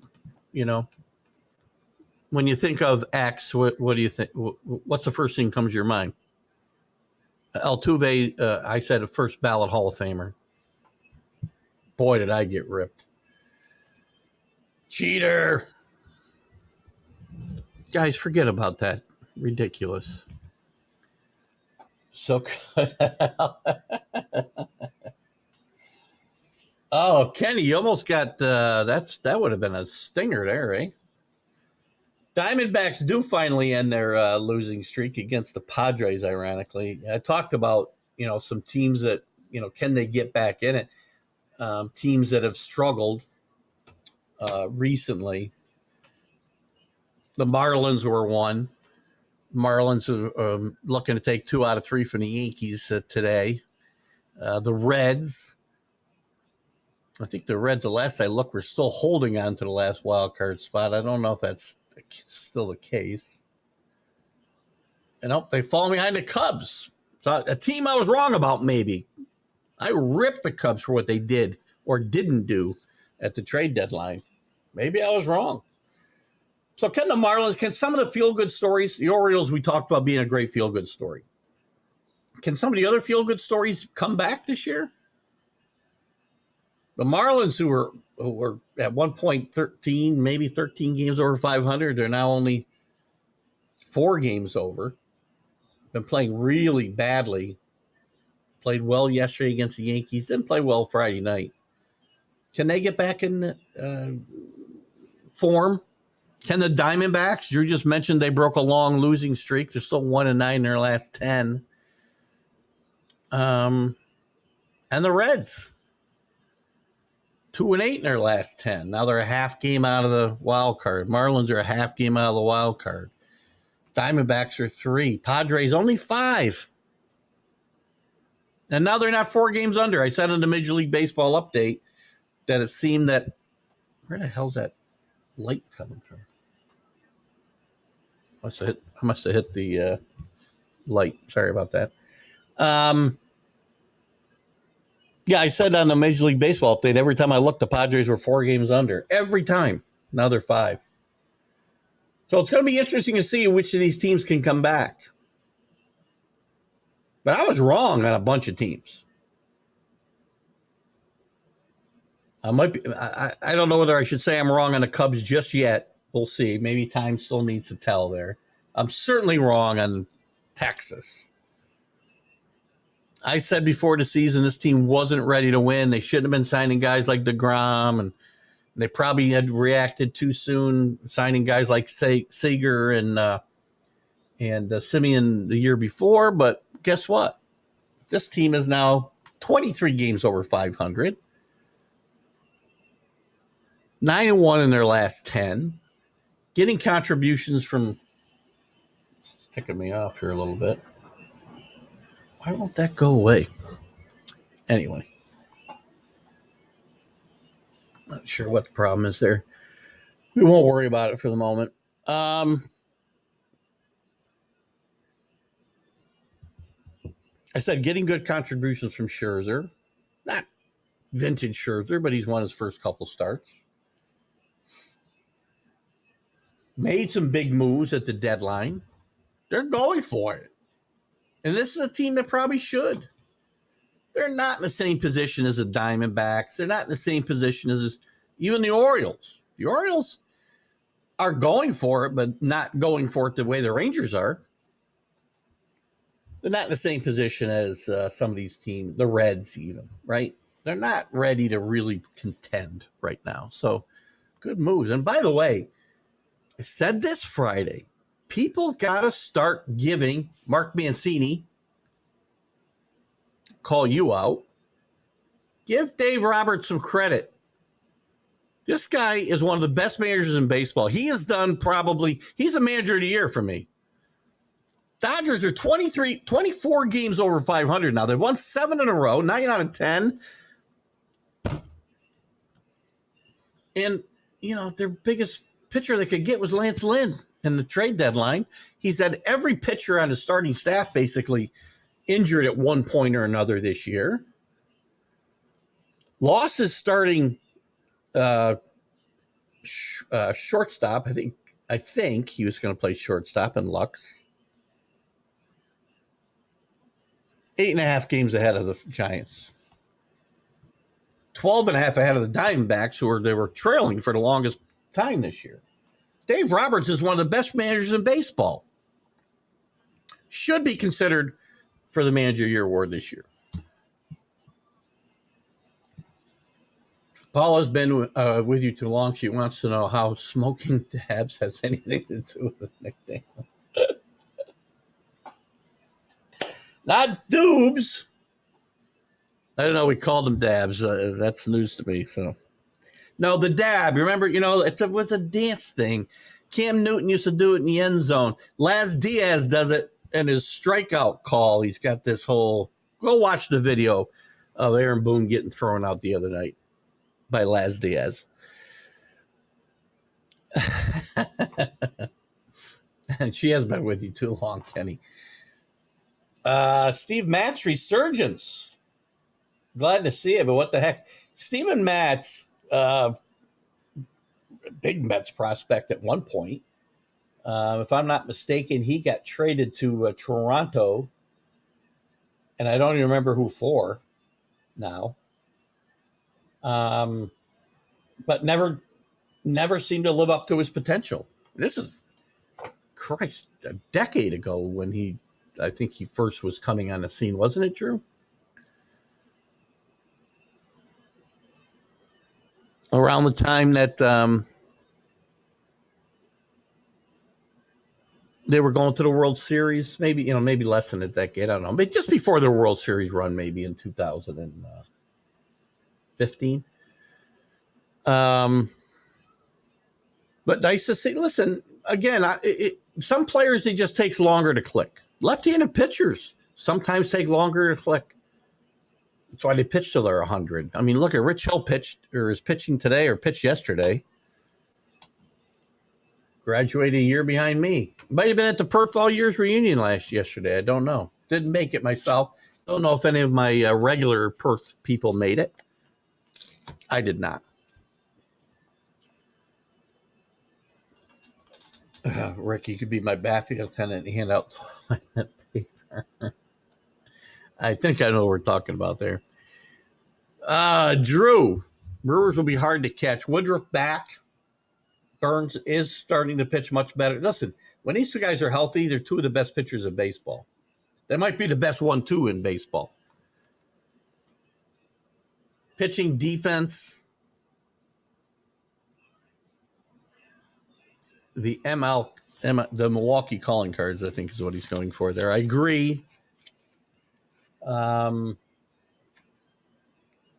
when you think of X, what do you think? What's the first thing that comes to your mind? Altuve, I said a first ballot Hall of Famer. Boy, did I get ripped. Cheater. Guys, forget about that. Ridiculous. So good. Oh, Kenny, you almost got that would have been a stinger there, eh? Diamondbacks do finally end their losing streak against the Padres, ironically. I talked about, some teams that, can they get back in it? Teams that have struggled recently. The Marlins were one. Marlins are looking to take 2 out of 3 from the Yankees today. The Reds, I think the Reds, the last I looked, were still holding on to the last wild card spot. I don't know if that's still the case. And they fall behind the Cubs. So a team I was wrong about, maybe. I ripped the Cubs for what they did or didn't do at the trade deadline. Maybe I was wrong. So can the Marlins, can some of the feel-good stories, the Orioles we talked about being a great feel-good story, can some of the other feel-good stories come back this year? The Marlins, who were at one point 13, maybe 13 games over 500, they're now only 4 games over. Been playing really badly. Played well yesterday against the Yankees, and played well Friday night. Can they get back in form? Can the Diamondbacks? Drew just mentioned they broke a long losing streak. They're still 1-9 in their last 10. And the Reds, 2-8 in their last 10. Now they're a half game out of the wild card. Marlins are a half game out of the wild card. Diamondbacks are 3. Padres only 5. And now they're not 4 games under. I said in the Major League Baseball update that it seemed that, where the hell's that light coming from? I must have hit the light. Sorry about that. Yeah, I said on the Major League Baseball update, every time I looked, the Padres were 4 games under. Every time. Now they're 5. So it's going to be interesting to see which of these teams can come back. But I was wrong on a bunch of teams. I don't know whether I should say I'm wrong on the Cubs just yet. We'll see. Maybe time still needs to tell there. I'm certainly wrong on Texas. I said before the season this team wasn't ready to win. They shouldn't have been signing guys like DeGrom, and they probably had reacted too soon, signing guys like Seager and Simeon the year before. But guess what? This team is now 23 games over 500, 9-1 in their last 10, getting contributions from. It's ticking me off here a little bit. Why won't that go away? Anyway, not sure what the problem is there. We won't worry about it for the moment. I said getting good contributions from Scherzer. Not vintage Scherzer, but he's won his first couple starts. Made some big moves at the deadline. They're going for it. And this is a team that probably should. They're not in the same position as the Diamondbacks. They're not in the same position as even the Orioles. The Orioles are going for it, but not going for it the way the Rangers are. They're not in the same position as some of these teams, the Reds even, right? They're not ready to really contend right now. So good moves. And by the way, I said this Friday, people got to start giving Mark Mancini, call you out, give Dave Roberts some credit. This guy is one of the best managers in baseball. He has done he's a manager of the year for me. Dodgers are 24 games over 500 now. They've won 7 in a row, 9 out of 10. And, their biggest pitcher they could get was Lance Lynn in the trade deadline. He's had every pitcher on his starting staff basically injured at one point or another this year. Lost his starting shortstop. I think he was going to play shortstop in Lux. 8.5 games ahead of the Giants. 12.5 ahead of the Diamondbacks, they were trailing for the longest time this year. Dave Roberts is one of the best managers in baseball. Should be considered for the Manager of the Year award this year. Paula's been with you too long. She wants to know how smoking dabs has anything to do with the nickname. Not doobs. I don't know. We called them dabs. That's news to me. So, no, the dab. Remember, it was a dance thing. Cam Newton used to do it in the end zone. Laz Diaz does it in his strikeout call. He's got this whole. Go watch the video of Aaron Boone getting thrown out the other night by Laz Diaz. And she has been with you too long, Kenny. Steve Matt's resurgence. Glad to see it, but what the heck? Steven Matz, big Mets prospect at one point. If I'm not mistaken, he got traded to Toronto, and I don't even remember who for now. But never seemed to live up to his potential. This is, Christ, a decade ago when I think he first was coming on the scene, wasn't it, Drew? Around the time that they were going to the World Series, maybe less than a decade, I don't know, but just before their World Series run, maybe in 2015. But nice to see. Listen, again, some players, it just takes longer to click. Left-handed pitchers sometimes take longer to click. That's why they pitch till they're 100. I mean, look at Rich Hill is pitching today or pitched yesterday. Graduated a year behind me. Might have been at the Perth All Years reunion yesterday. I don't know. Didn't make it myself. Don't know if any of my regular Perth people made it. I did not. Rick, you could be my bathroom attendant and hand out toilet paper. I think I know what we're talking about there. Drew, Brewers will be hard to catch. Woodruff back. Burns is starting to pitch much better. Listen, when these two guys are healthy, they're two of the best pitchers in baseball. They might be the best 1-2 in baseball. Pitching, defense. The the Milwaukee calling cards, I think, is what he's going for there. I agree. The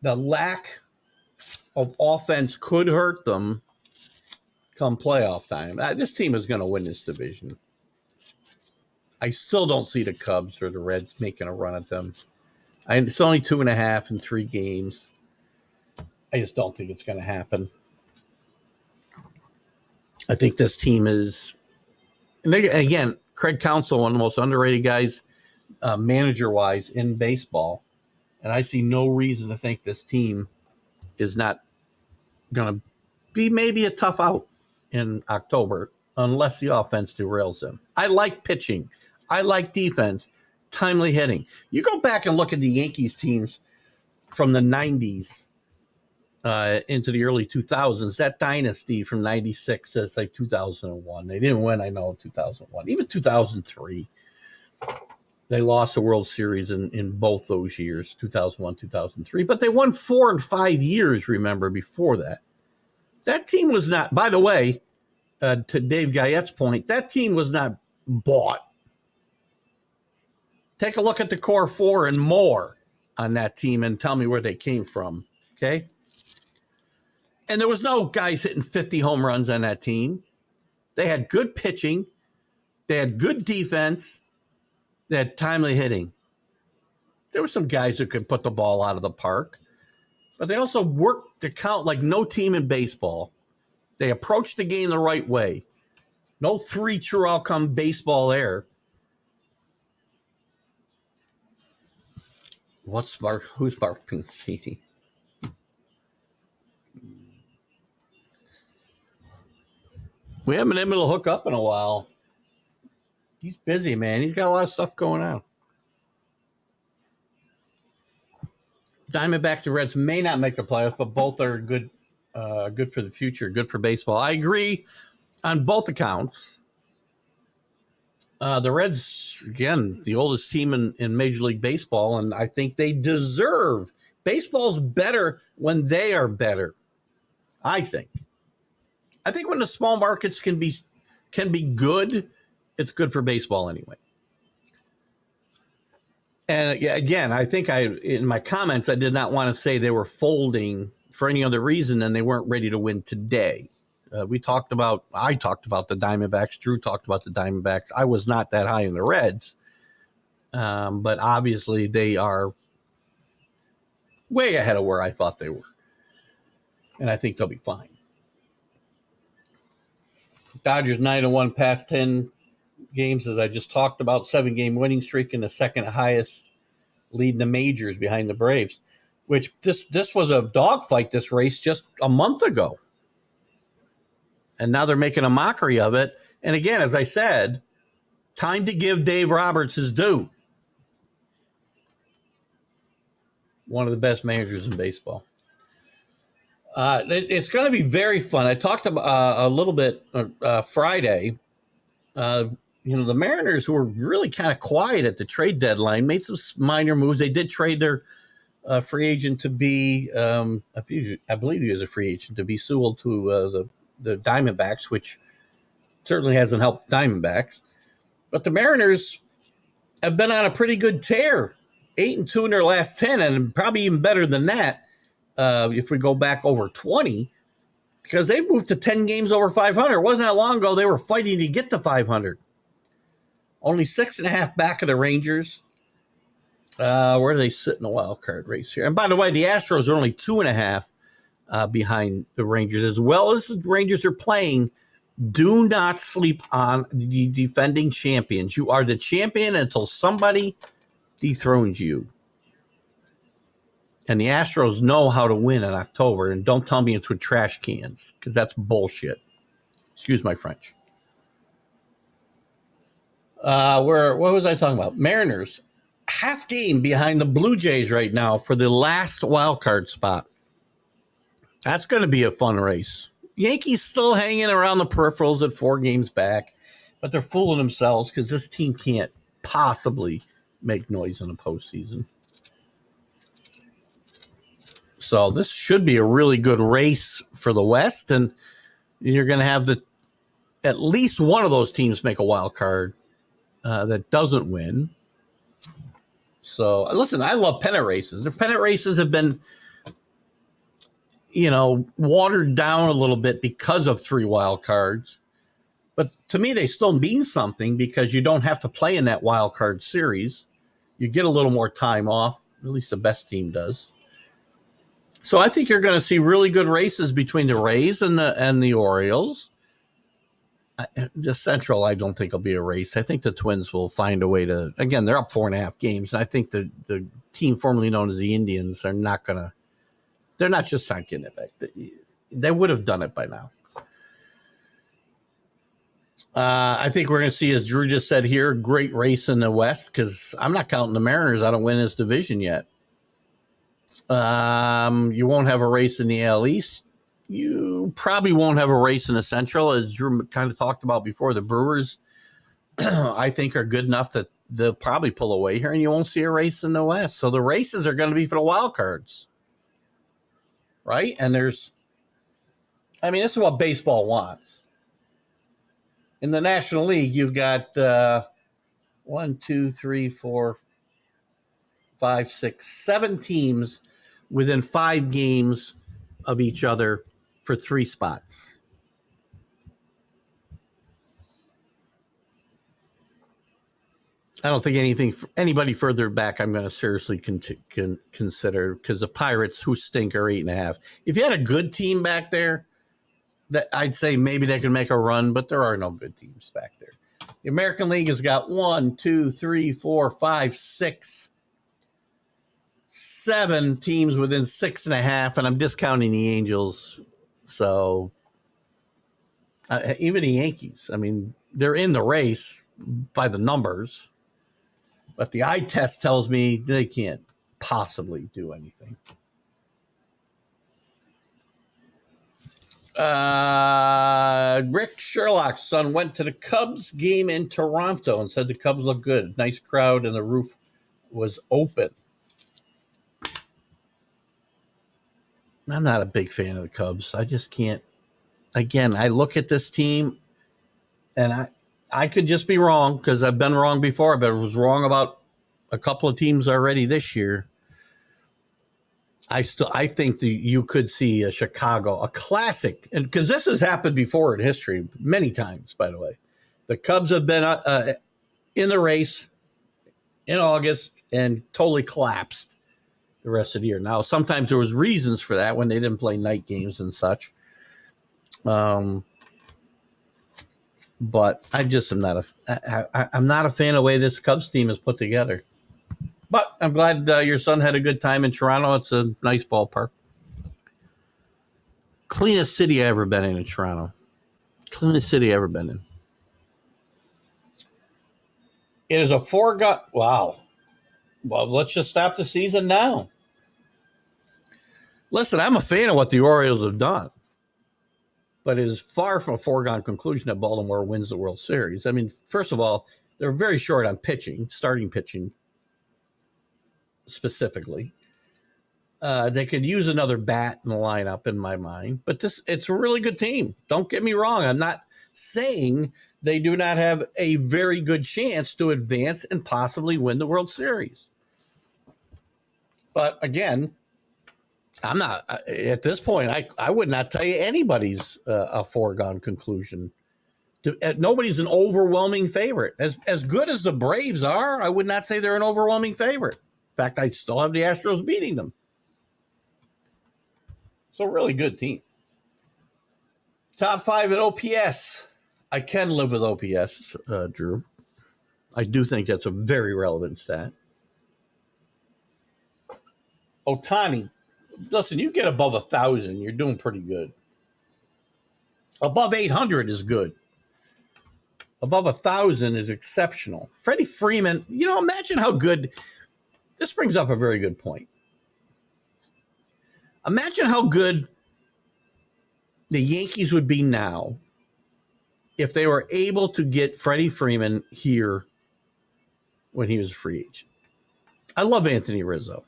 lack of offense could hurt them come playoff time. This team is going to win this division. I still don't see the Cubs or the Reds making a run at them. It's only 2.5 in 3 games. I just don't think it's going to happen. I think this team is, and again, Craig Counsell, one of the most underrated guys, manager-wise in baseball, and I see no reason to think this team is not going to be maybe a tough out in October unless the offense derails them. I like pitching. I like defense, timely hitting. You go back and look at the Yankees teams from the 90s into the early 2000s, that dynasty from 96 to like 2001. They didn't win, I know, 2001. Even 2003. They lost the World Series in both those years, 2001, 2003. But they won 4 and 5 years, remember, before that. That team was not, by the way, to Dave Guyette's point, that team was not bought. Take a look at the core 4 and more on that team and tell me where they came from, okay? And there was no guys hitting 50 home runs on that team. They had good pitching. They had good defense. They had timely hitting. There were some guys who could put the ball out of the park, but they also worked the count like no team in baseball. They approached the game the right way. No 3 true outcome baseball there. Who's Mark Pincini? We haven't been able to hook up in a while. He's busy, man. He's got a lot of stuff going on. Diamondbacks and Reds may not make the playoffs, but both are good for the future, good for baseball. I agree on both accounts. The Reds, again, the oldest team in Major League Baseball, and I think they deserve. Baseball's better when they are better, I think. I think when the small markets can be good, it's good for baseball anyway. And again, I think in my comments, I did not want to say they were folding for any other reason than they weren't ready to win today. I talked about the Diamondbacks. Drew talked about the Diamondbacks. I was not that high in the Reds, but obviously they are way ahead of where I thought they were, and I think they'll be fine. Dodgers 9-1 past 10 games, as I just talked about, 7-game winning streak and the second highest lead in the majors behind the Braves, which this was a dogfight, this race, just a month ago. And now they're making a mockery of it. And again, as I said, time to give Dave Roberts his due. One of the best managers in baseball. It's going to be very fun. I talked about a little bit Friday. The Mariners were really kind of quiet at the trade deadline, made some minor moves. They did trade their free agent to be, I believe he was a free agent, to be Sewell to the Diamondbacks, which certainly hasn't helped the Diamondbacks. But the Mariners have been on a pretty good tear, 8-2 in their last 10, and probably even better than that if we go back over 20, because they moved to 10 games over 500. It wasn't that long ago they were fighting to get to 500. Only 6.5 back of the Rangers. Where do they sit in the wild card race here? And by the way, the Astros are only 2.5 behind the Rangers. As well as the Rangers are playing, do not sleep on the defending champions. You are the champion until somebody dethrones you. And the Astros know how to win in October. And don't tell me it's with trash cans, because that's bullshit. Excuse my French. What was I talking about? Mariners, half game behind the Blue Jays right now for the last wild card spot. That's going to be a fun race. Yankees still hanging around the peripherals at 4 games back, but they're fooling themselves because this team can't possibly make noise in the postseason. So this should be a really good race for the West, and you're going to have at least one of those teams make a wild card that doesn't win. So listen, I love pennant races. The pennant races have been, watered down a little bit because of 3 wild cards. But to me, they still mean something because you don't have to play in that wild card series. You get a little more time off. At least the best team does. So I think you're going to see really good races between the Rays and the Orioles. The Central, I don't think will be a race. I think the Twins will find a way to. Again, they're up 4.5 games, and I think the team formerly known as the Indians are not going to. They're not just not getting it back. They would have done it by now. I think we're going to see, as Drew just said here, great race in the West, because I'm not counting the Mariners out of winning this division yet. You won't have a race in the AL East. You probably won't have a race in the Central, as Drew kind of talked about before. The Brewers, I think, are good enough that they'll probably pull away here, and you won't see a race in the West. So the races are going to be for the wild cards, right? And this is what baseball wants. In the National League, you've got 1, 2, 3, 4, 5, 6, 7 teams within 5 games of each other for 3 spots. I don't think anybody further back I'm going to seriously consider, because the Pirates, who stink, are 8.5. If you had a good team back there, that I'd say maybe they can make a run, but there are no good teams back there. The American League has got 1, 2, 3, 4, 5, 6, 7 teams within 6.5, and I'm discounting the Angels. So even the Yankees, I mean, they're in the race by the numbers, but the eye test tells me they can't possibly do anything. Rick Sherlock's son went to the Cubs game in Toronto and said the Cubs look good. Nice crowd and the roof was open. I'm not a big fan of the Cubs. I just can't. Again, I look at this team and I could just be wrong, because I've been wrong before, but I was wrong about a couple of teams already this year. I think that you could see a Chicago, a classic, and because this has happened before in history many times, by the way. The Cubs have been in the race in August and totally collapsed the rest of the year. Now, sometimes there was reasons for that when they didn't play night games and such. But I just am not I'm not a fan of the way this Cubs team is put together. But I'm glad your son had a good time in Toronto. It's a nice ballpark. Cleanest city I ever been in Toronto. Cleanest city I ever been in. It is a foregone. Wow. Well, let's just stop the season now. Listen, I'm a fan of what the Orioles have done, but it is far from a foregone conclusion that Baltimore wins the World Series. I mean, first of all, they're very short on pitching, starting pitching specifically. They could use another bat in the lineup, in my mind, but it's a really good team. Don't get me wrong. I'm not saying they do not have a very good chance to advance and possibly win the World Series. But again, I'm not, at this point, I would not tell you anybody's a foregone conclusion. Nobody's an overwhelming favorite. As good as the Braves are, I would not say they're an overwhelming favorite. In fact, I still have the Astros beating them. So really good team. Top 5 at OPS. I can live with OPS, Drew. I do think that's a very relevant stat. Ohtani. Listen, you get above 1,000, you're doing pretty good. Above 800 is good. Above 1,000 is exceptional. Freddie Freeman, imagine how good. This brings up a very good point. Imagine how good the Yankees would be now if they were able to get Freddie Freeman here when he was a free agent. I love Anthony Rizzo.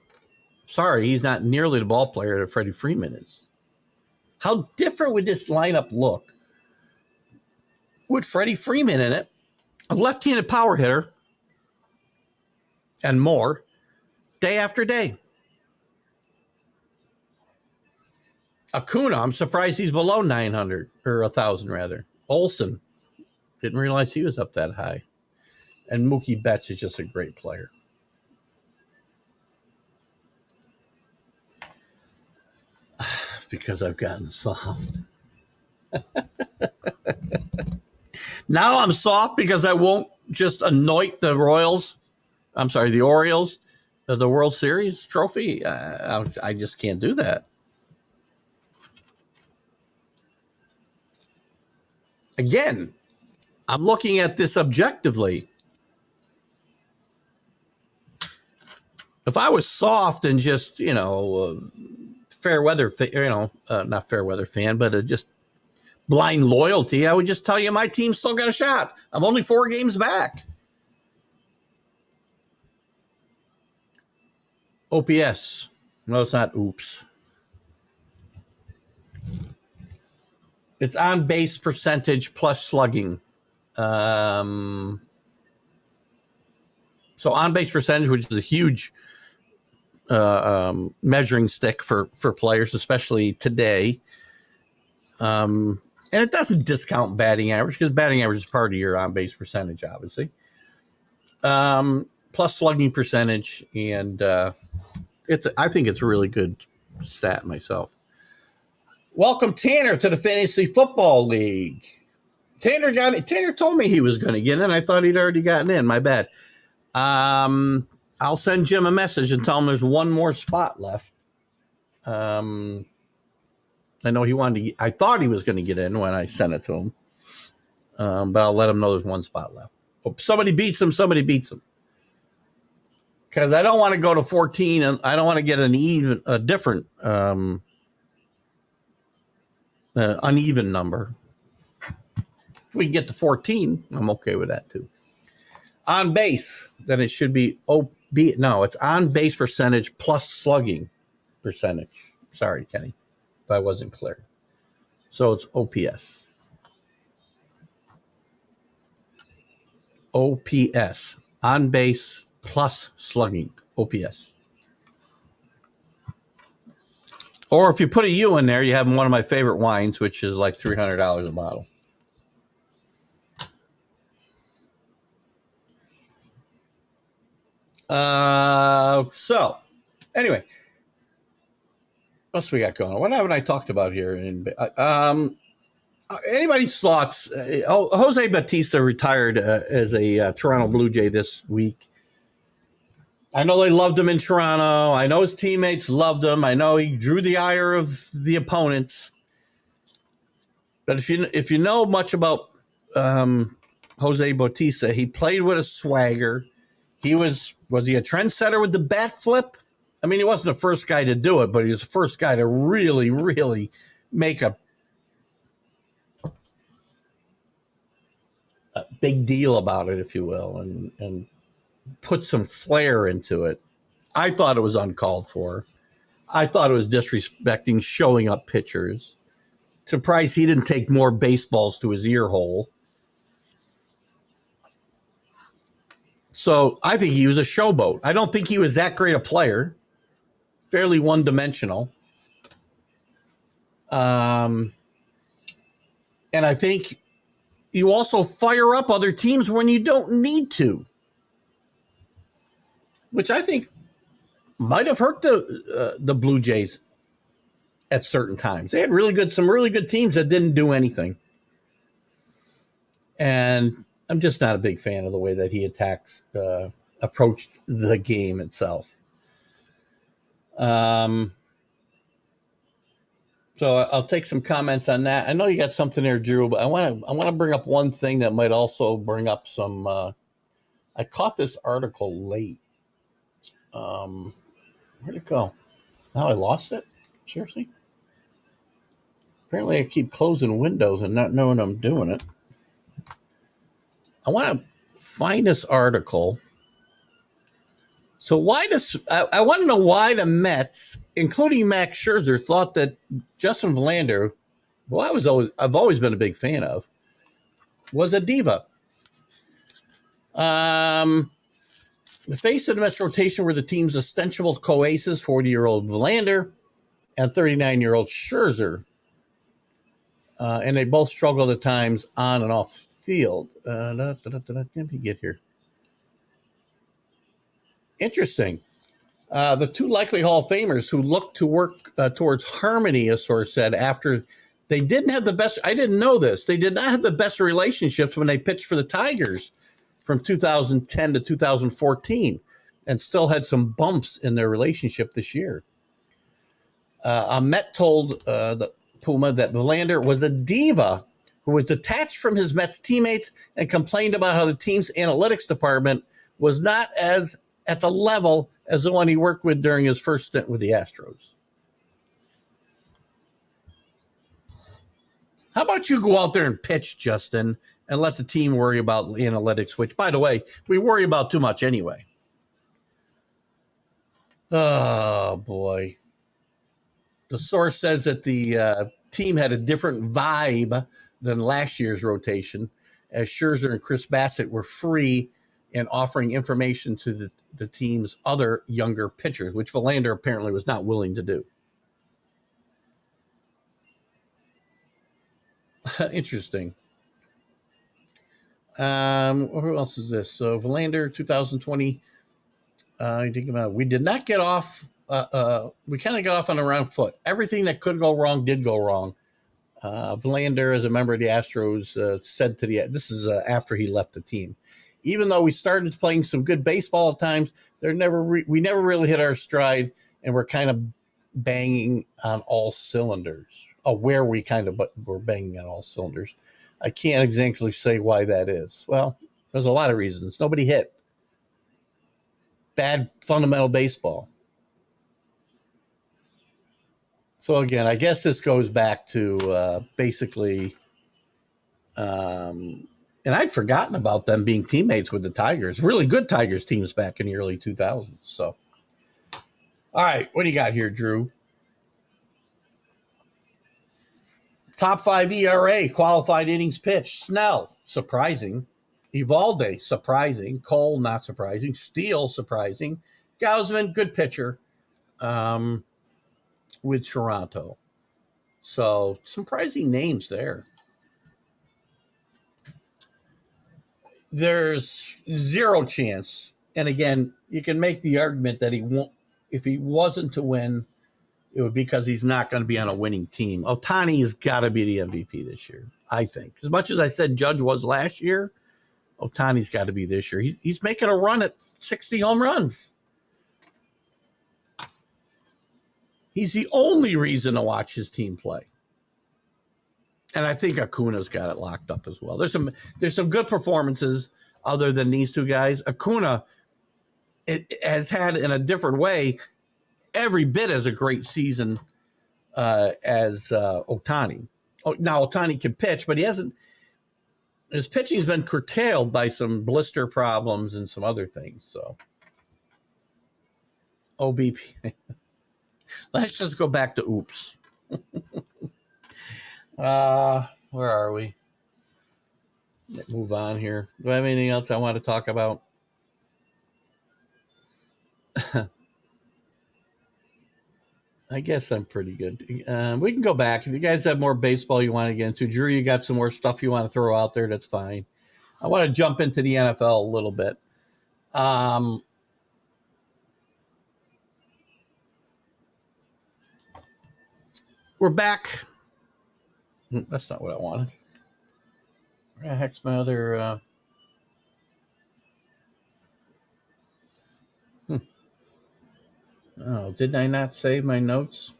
Sorry, he's not nearly the ball player that Freddie Freeman is. How different would this lineup look with Freddie Freeman in it, a left-handed power hitter, and more, day after day? Acuna, I'm surprised he's below 900, or 1,000 rather. Olsen, didn't realize he was up that high. And Mookie Betts is just a great player. Because I've gotten soft. Now I'm soft because I won't just anoint the Orioles, the World Series trophy. I just can't do that. Again, I'm looking at this objectively. If I was soft and just, fair weather, not fair weather fan, but just blind loyalty, I would just tell you my team still got a shot. I'm only 4 games back. OPS. No, it's not. Oops. It's on base percentage plus slugging. So on base percentage, which is a huge measuring stick for players, especially today. And it doesn't discount batting average, because batting average is part of your on base percentage, obviously. plus slugging percentage, and I think it's a really good stat myself. Welcome Tanner to the Fantasy Football League. Tanner told me he was going to get in. I thought he'd already gotten in. My bad. I'll send Jim a message and tell him there's one more spot left. I know I thought he was going to get in when I sent it to him. But I'll let him know there's one spot left. If somebody beats him. Because I don't want to go to 14 and I don't want to get a different uneven number. If we can get to 14, I'm okay with that too. On base, then it should be it's on base percentage plus slugging percentage. Sorry, Kenny, if I wasn't clear. So it's OPS. OPS, on base plus slugging, OPS. Or if you put a U in there, you have one of my favorite wines, which is like $300 a bottle. So anyway, what else we got going on? What haven't I talked about here? Anybody's thoughts? Jose Bautista retired as a Toronto Blue Jay this week. I know they loved him in Toronto. I know his teammates loved him. I know he drew the ire of the opponents. But if you know much about Jose Bautista, he played with a swagger. Was he a trendsetter with the bat flip? I mean, he wasn't the first guy to do it, but he was the first guy to really, really make a big deal about it, if you will, and put some flair into it. I thought it was uncalled for. I thought it was disrespecting showing up pitchers. Surprised he didn't take more baseballs to his ear hole. So I think he was a showboat. I don't think he was that great a player. Fairly one-dimensional. And I think you also fire up other teams when you don't need to, which I think might have hurt the Blue Jays at certain times. They had some really good teams that didn't do anything. And I'm just not a big fan of the way that he approached the game itself. So I'll take some comments on that. I know you got something there, Drew, but I want to bring up one thing that might also bring up some. I caught this article late. Where'd it go? Now I lost it. Seriously? Apparently, I keep closing windows and not knowing I'm doing it. I want to find this article. So I want to know why the Mets, including Max Scherzer, thought that Justin Verlander, who I've always been a big fan of, was a diva. The face of the Mets rotation were the team's ostensible co-aces, 40-year-old Verlander and 39-year-old Scherzer. And they both struggled at times on and off field. Let me get here. Interesting. The two likely Hall of Famers who looked to work towards harmony, a source said, after they didn't have the best. I didn't know this. They did not have the best relationships when they pitched for the Tigers from 2010 to 2014 and still had some bumps in their relationship this year. A Met told the Puma that Verlander was a diva who was detached from his Mets teammates and complained about how the team's analytics department was not as at the level as the one he worked with during his first stint with the Astros. How about you go out there and pitch, Justin, and let the team worry about analytics, which, by the way, we worry about too much anyway. Oh, boy. The source says that the team had a different vibe than last year's rotation, as Scherzer and Chris Bassett were free in offering information to the team's other younger pitchers, which Verlander apparently was not willing to do. Interesting. Who else is this? So Verklander, 2020. Think about it. We did not get off. We kind of got off on the wrong foot. Everything that could go wrong did go wrong. Verklander, as a member of the Astros, said to the this is after he left the team. Even though we started playing some good baseball at times, we never really hit our stride, and we're kind of banging on all cylinders. Where we kind of were banging on all cylinders. I can't exactly say why that is. Well, there's a lot of reasons. Nobody hit. Bad fundamental baseball. So again, I guess this goes back to basically, and I'd forgotten about them being teammates with the Tigers. Really good Tigers teams back in the early 2000s. So, all right, what do you got here, Drew? Top 5 ERA, qualified innings pitched. Snell, surprising. Evalde, surprising. Cole, not surprising. Steele, surprising. Gausman, good pitcher with Toronto. So, surprising names there. There's zero chance. And again, you can make the argument that he won't, if he wasn't to win, it would be because he's not going to be on a winning team. Ohtani has got to be the MVP this year, I think. As much as I said Judge was last year, Ohtani's got to be this year. He's making a run at 60 home runs. He's the only reason to watch his team play. And I think Acuna's got it locked up as well. There's some good performances other than these two guys. Acuna has had, in a different way, every bit as a great season as Ohtani. Now, Ohtani can pitch, but he hasn't. His pitching has been curtailed by some blister problems and some other things. So, OBP. Let's just go back to oops. Where are we? Let's move on here. Do I have anything else I want to talk about? I guess I'm pretty good. We can go back. If you guys have more baseball you want to get into, Drew, you got some more stuff you want to throw out there, that's fine. I want to jump into the NFL a little bit. We're back. That's not what I wanted. Where the heck's my other... Oh, did I not save my notes?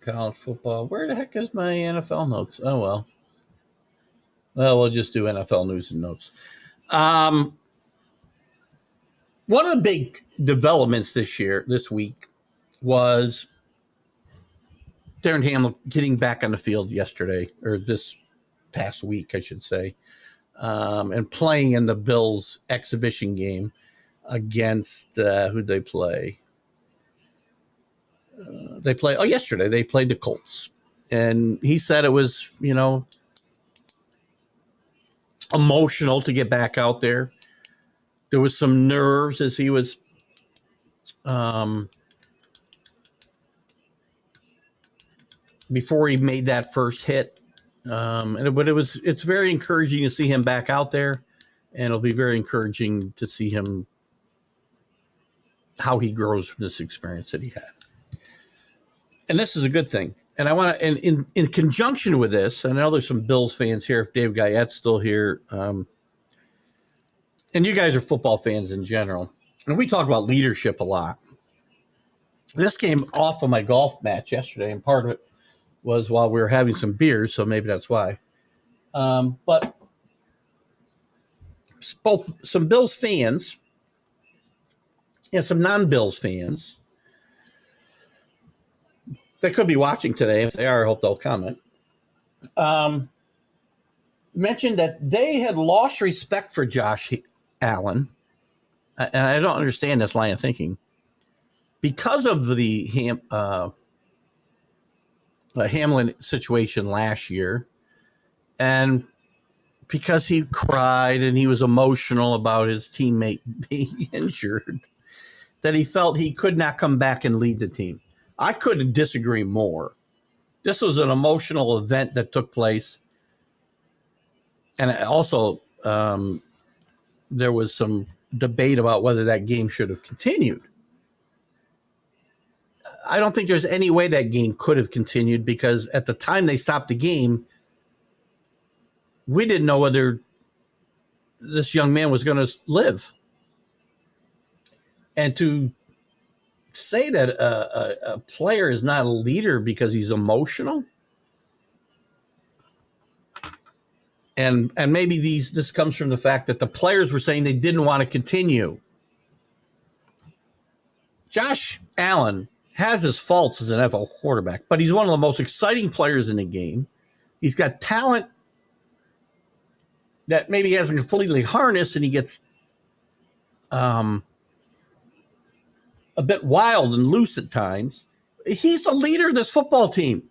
College football. Where the heck is my NFL notes? Oh, well. Well, we'll just do NFL news and notes. One of the big developments this week, was Darren Hamlin getting back on the field yesterday, or this past week, I should say, and playing in the Bills exhibition game against who'd they play? Yesterday they played the Colts, and he said it was, emotional to get back out there. There was some nerves as he was before he made that first hit. But it's very encouraging to see him back out there, and it'll be very encouraging to see him, how he grows from this experience that he had. And this is a good thing. And I want to, and in conjunction with this, I know there's some Bills fans here, if Dave Guyette's still here, and you guys are football fans in general, and we talk about leadership a lot. This came off of my golf match yesterday, and part of it was while we were having some beers, so maybe that's why. But some Bills fans and some non-Bills fans that could be watching today. If they are, I hope they'll comment. Mentioned that they had lost respect for Josh Allen, and I don't understand this line of thinking, because of the Hamlin situation last year, and because he cried and he was emotional about his teammate being injured, that he felt he could not come back and lead the team. I couldn't disagree more. This was an emotional event that took place. And also, there was some debate about whether that game should have continued. I don't think there's any way that game could have continued because at the time they stopped the game, we didn't know whether this young man was going to live. And to say that a player is not a leader because he's emotional, and maybe this comes from the fact that the players were saying they didn't want to continue. Josh Allen has his faults as an NFL quarterback, but he's one of the most exciting players in the game. He's got talent that maybe he hasn't completely harnessed, and he gets a bit wild and loose at times. He's the leader of this football team.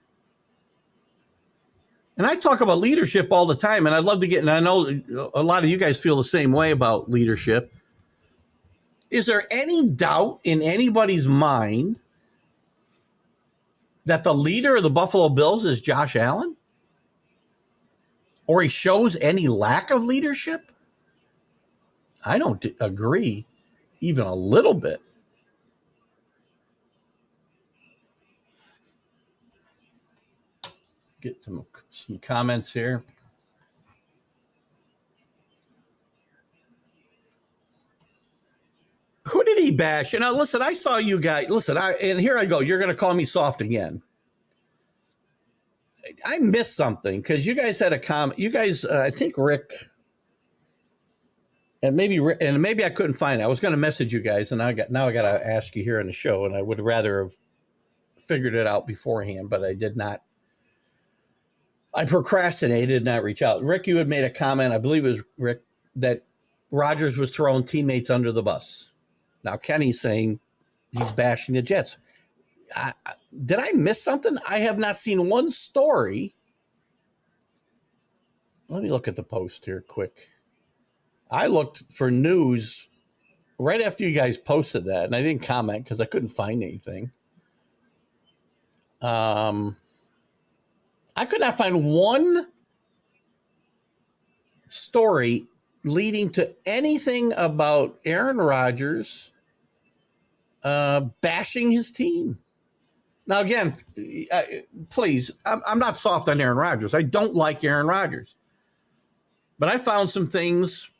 And I talk about leadership all the time, and I'd love to get, and I know a lot of you guys feel the same way about leadership. Is there any doubt in anybody's mind that the leader of the Buffalo Bills is Josh Allen? Or he shows any lack of leadership? I don't agree even a little bit. Get some comments here. Who did he bash? You know, listen, I saw you guys. Listen, and here I go. You're going to call me soft again. I missed something because you guys had a comment. You guys, I think Rick, and maybe I couldn't find it. I was going to message you guys, and now I got to ask you here on the show, and I would rather have figured it out beforehand, but I did not. I procrastinated, did not reach out. Rick, you had made a comment, I believe it was Rick, that Rodgers was throwing teammates under the bus. Now Kenny's saying he's bashing the Jets. Did I miss something? I have not seen one story. Let me look at the post here quick. I looked for news right after you guys posted that, and I didn't comment because I couldn't find anything. I could not find one story leading to anything about Aaron Rodgers bashing his team. Now, again, please, I'm not soft on Aaron Rodgers. I don't like Aaron Rodgers. But I found some things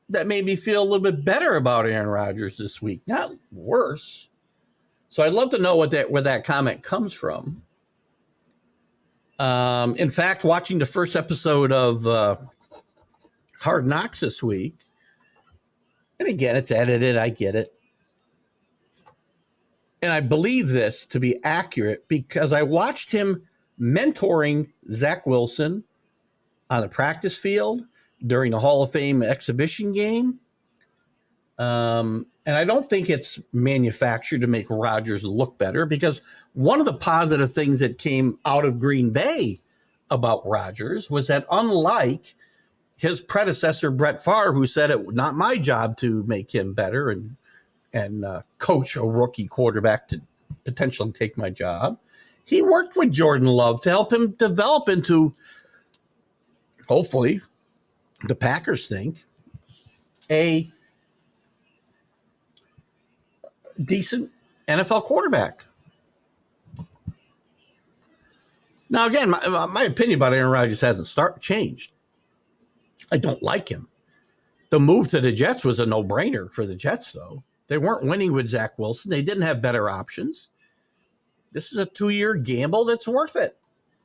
that made me feel a little bit better about Aaron Rodgers this week, not worse. So I'd love to know where that comment comes from. In fact, watching the first episode of Hard Knocks this week, and again, it's edited, I get it. And I believe this to be accurate because I watched him mentoring Zach Wilson on the practice field during the Hall of Fame exhibition game. And I don't think it's manufactured to make Rodgers look better because one of the positive things that came out of Green Bay about Rodgers was that unlike his predecessor, Brett Favre, who said it was not my job to make him better and coach a rookie quarterback to potentially take my job, he worked with Jordan Love to help him develop into, hopefully, the Packers think, a decent NFL quarterback. Now, again, my opinion about Aaron Rodgers hasn't changed. I don't like him. The move to the Jets was a no-brainer for the Jets, though. They weren't winning with Zach Wilson. They didn't have better options. This is a 2-year gamble that's worth it.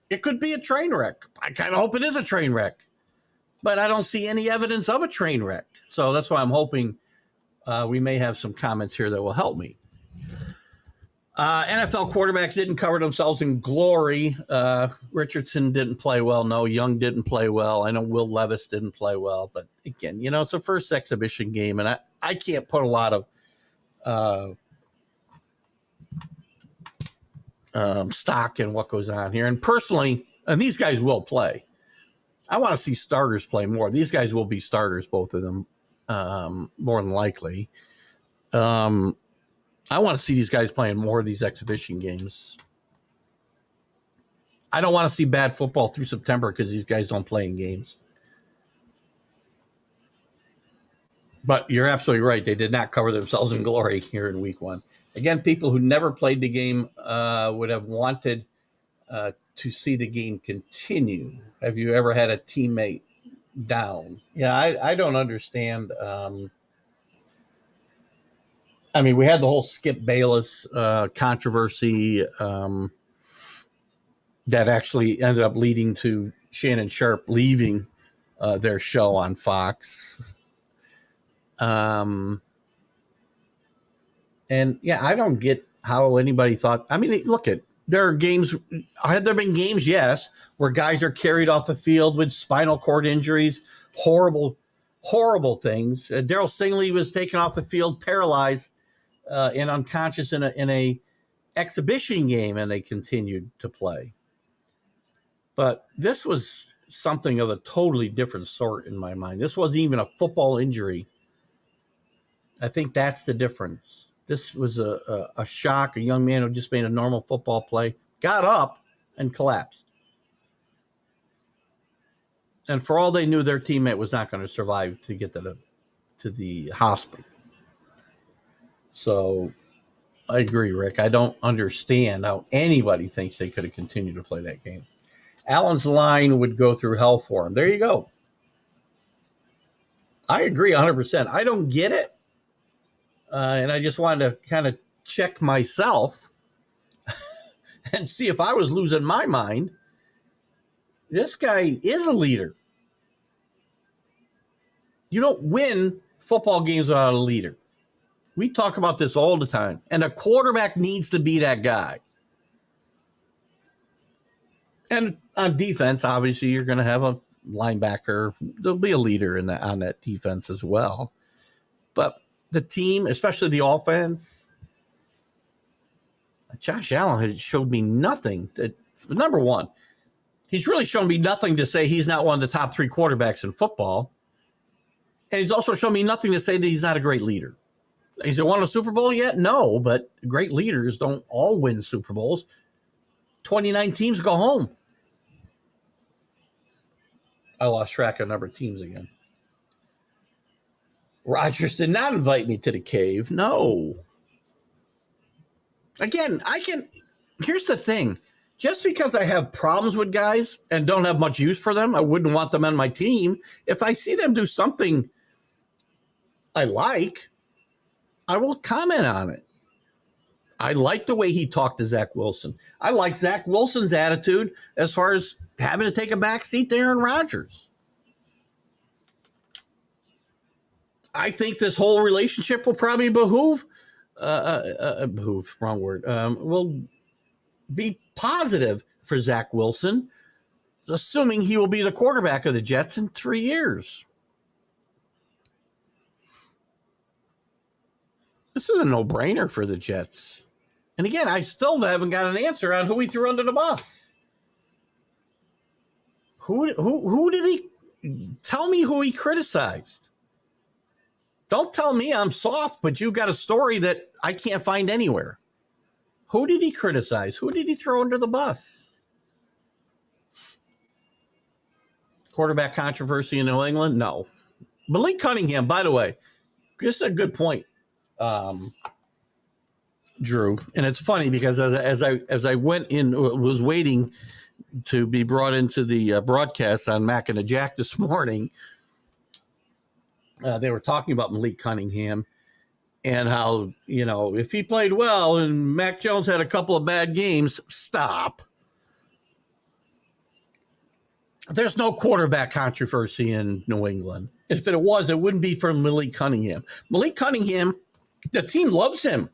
It could be a train wreck. I kind of hope it is a train wreck. But I don't see any evidence of a train wreck. So that's why I'm hoping we may have some comments here that will help me. NFL quarterbacks didn't cover themselves in glory. Richardson didn't play well. No, Young didn't play well. I know Will Levis didn't play well. But again, it's a first exhibition game, and I can't put a lot of stock in what goes on here. And personally, and these guys will play. I want to see starters play more. These guys will be starters, both of them, more than likely. I want to see these guys playing more of these exhibition games. I don't want to see bad football through September because these guys don't play in games. But you're absolutely right. They did not cover themselves in glory here in week one. Again, people who never played the game would have wanted to see the game continue. Have you ever had a teammate down? Yeah, I don't understand. I mean, we had the whole Skip Bayless controversy that actually ended up leading to Shannon Sharpe leaving their show on Fox. And yeah, I don't get how anybody thought. I mean, look at there are games. Have there been games? Yes, where guys are carried off the field with spinal cord injuries, horrible things. Darryl Stingley was taken off the field, paralyzed and unconscious in a exhibition game, and they continued to play. But this was something of a totally different sort in my mind. This wasn't even a football injury. I think that's the difference. This was a shock. A young man who just made a normal football play, got up and collapsed. And for all they knew, their teammate was not going to survive to get to the hospital. So I agree, Rick. I don't understand how anybody thinks they could have continued to play that game. Allen's line would go through hell for him. There you go. I agree 100%. I don't get it. And I just wanted to kind of check myself and see if I was losing my mind. This guy is a leader. You don't win football games without a leader. We talk about this all the time. And a quarterback needs to be that guy. And on defense, obviously, you're going to have a linebacker. There'll be a leader on that defense as well. But the team, especially the offense, Josh Allen has showed me nothing. Number one, he's really shown me nothing to say he's not one of the top 3 quarterbacks in football. And he's also shown me nothing to say that he's not a great leader. Has he won a Super Bowl yet? No, but great leaders don't all win Super Bowls. 29 teams go home. I lost track of number of teams again. Rodgers did not invite me to the cave. No. Again, here's the thing. Just because I have problems with guys and don't have much use for them, I wouldn't want them on my team. If I see them do something I like, I will comment on it. I like the way he talked to Zach Wilson. I like Zach Wilson's attitude as far as having to take a back seat to Aaron Rodgers. I think this whole relationship will probably will be positive for Zach Wilson, assuming he will be the quarterback of the Jets in 3 years. This is a no-brainer for the Jets. And again, I still haven't got an answer on who he threw under the bus. Who did he tell me who he criticized? Don't tell me I'm soft, but you got a story that I can't find anywhere. Who did he criticize? Who did he throw under the bus? Quarterback controversy in New England? No. Malik Cunningham, by the way, just a good point, Drew. And it's funny because as I went in, was waiting to be brought into the broadcast on Mac and the Jack this morning, they were talking about Malik Cunningham and how, if he played well and Mac Jones had a couple of bad games, stop. There's no quarterback controversy in New England. If it was, it wouldn't be for Malik Cunningham. Malik Cunningham, the team loves him,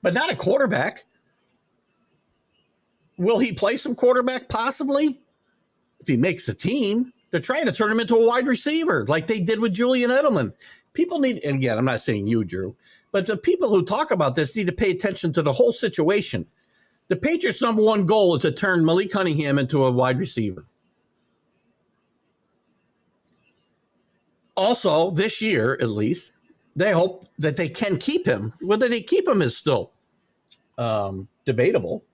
but not a quarterback. Will he play some quarterback? Possibly. If he makes the team. They're trying to turn him into a wide receiver like they did with Julian Edelman. People need, and again, I'm not saying you, Drew, but the people who talk about this need to pay attention to the whole situation. The Patriots' number one goal is to turn Malik Cunningham into a wide receiver. Also, this year, at least, they hope that they can keep him. Whether they keep him is still debatable.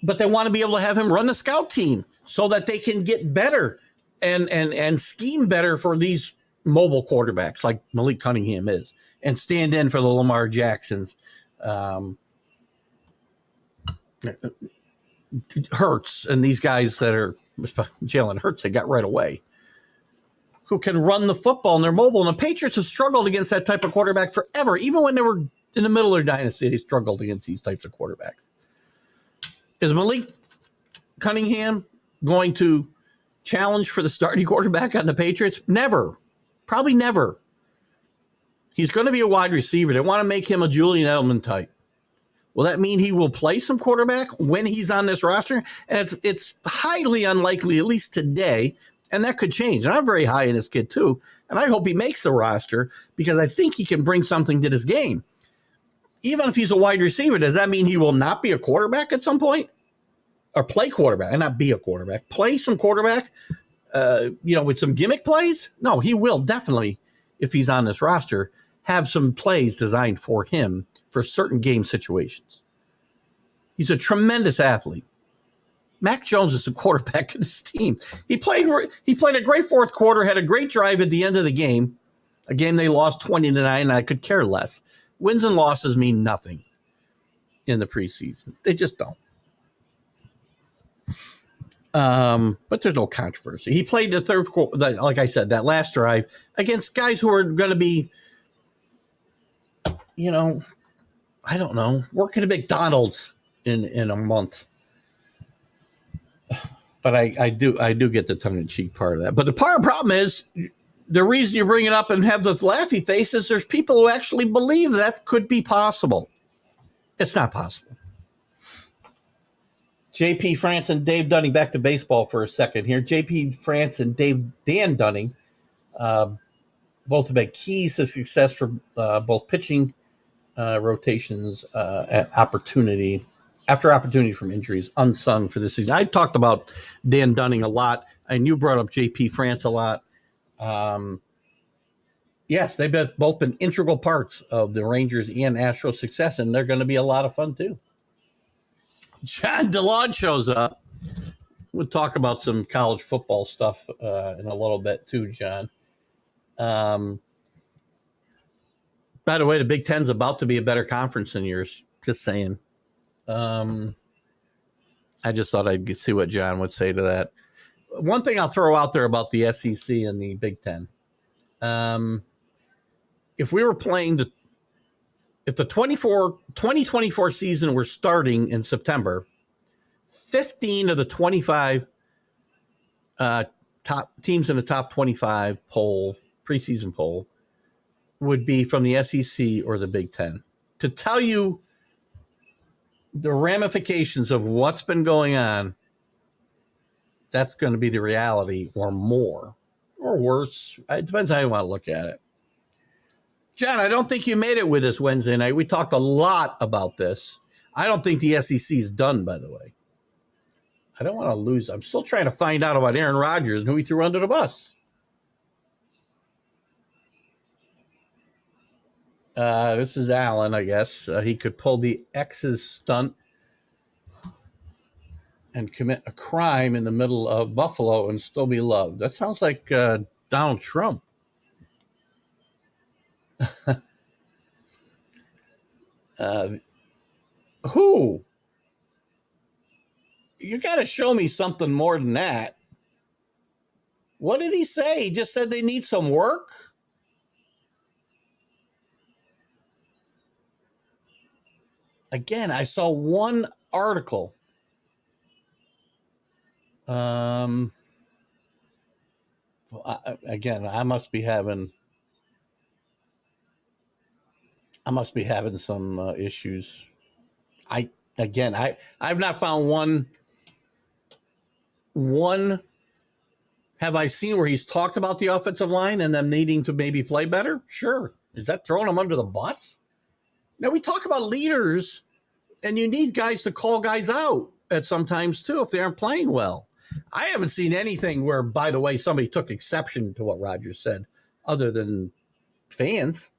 But they want to be able to have him run the scout team. so that they can get better and scheme better for these mobile quarterbacks like Malik Cunningham is, and stand in for the Lamar Jacksons. Hurts and these guys that are Jalen Hurts, they got right away, who can run the football and they're mobile. And the Patriots have struggled against that type of quarterback forever. Even when they were in the middle of their dynasty, they struggled against these types of quarterbacks. Is Malik Cunningham going to challenge for the starting quarterback on the Patriots? Never. Probably never. He's going to be a wide receiver. They want to make him a Julian Edelman type. Will that mean he will play some quarterback when he's on this roster? And it's highly unlikely, at least today, and that could change. And I'm very high in this kid too, and I hope he makes the roster because I think he can bring something to this game. Even if he's a wide receiver, does that mean he will not be a quarterback at some point? Or play quarterback, and not be a quarterback. Play some quarterback, with some gimmick plays? No, he will definitely, if he's on this roster, have some plays designed for him for certain game situations. He's a tremendous athlete. Mac Jones is the quarterback of this team. He played a great fourth quarter, had a great drive at the end of the game. A game they lost 20-9, and I could care less. Wins and losses mean nothing in the preseason. They just don't. But there's no controversy. He played the third quarter, like I said, that last drive against guys who are going to be, I don't know, working at McDonald's in a month. But I do get the tongue-in-cheek part of that. But the problem is, the reason you bring it up and have the laughy face is there's people who actually believe that could be possible. It's not possible. J.P. France and Dave Dunning, back to baseball for a second here. J.P. France and Dan Dunning both have been keys to success for both pitching rotations at opportunity, after opportunity from injuries, unsung for this season. I talked about Dan Dunning a lot, and you brought up J.P. France a lot. Yes, they've both been integral parts of the Rangers and Astros success, and they're going to be a lot of fun too. John DeLaud shows up. We'll talk about some college football stuff in a little bit too, John. By the way, the Big Ten's about to be a better conference than yours. Just saying. I just thought I'd see what John would say to that. One thing I'll throw out there about the SEC and the Big Ten. If we were playing if the 2024 season were starting in September, 15 of the 25 top teams in the top 25 preseason poll, would be from the SEC or the Big Ten. To tell you the ramifications of what's been going on, that's going to be the reality, or more, or worse. It depends how you want to look at it. John, I don't think you made it with us Wednesday night. We talked a lot about this. I don't think the SEC is done, by the way. I don't want to lose. I'm still trying to find out about Aaron Rodgers and who he threw under the bus. This is Allen, I guess. He could pull the X's stunt and commit a crime in the middle of Buffalo and still be loved. That sounds like Donald Trump. Who? You got to show me something more than that. What did he say? He just said they need some work? Again, I saw one article. I must be having some issues. I've not found one. Have I seen where he's talked about the offensive line and them needing to maybe play better? Sure. Is that throwing them under the bus? Now, we talk about leaders, and you need guys to call guys out at sometimes too if they aren't playing well. I haven't seen anything where, by the way, somebody took exception to what Rodgers said, other than fans.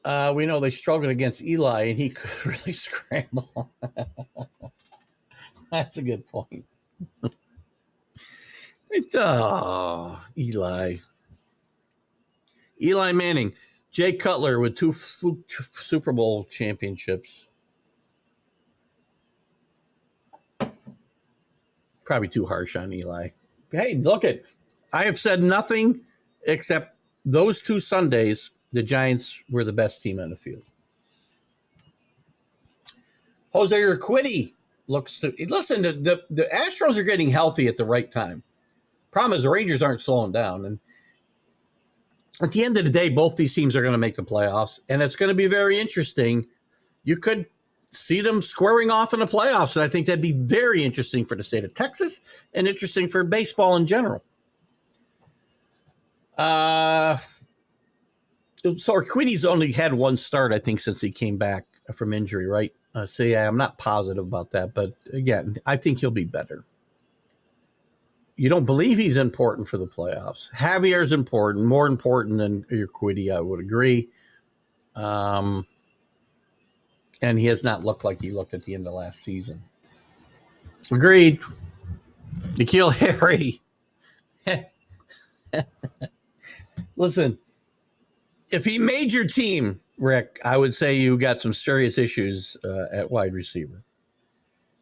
We know they struggled against Eli, and he could really scramble. That's a good point. Eli. Eli Manning. Jay Cutler with 2 Super Bowl championships. Probably too harsh on Eli. Hey, look at. I have said nothing except those 2 Sundays, the Giants were the best team on the field. Jose Urquidy looks to listen. The Astros are getting healthy at the right time. Problem is, the Rangers aren't slowing down, and at the end of the day, both these teams are going to make the playoffs, and it's going to be very interesting. You could see them squaring off in the playoffs, and I think that'd be very interesting for the state of Texas and interesting for baseball in general. So Urquidy's only had 1 start, I think, since he came back from injury, right? So, yeah, I'm not positive about that. But, again, I think he'll be better. You don't believe he's important for the playoffs. Javier's important, more important than Urquidy, I would agree. And he has not looked like he looked at the end of last season. Agreed. N'Keal Harry. Listen, if he made your team, Rick, I would say you got some serious issues at wide receiver.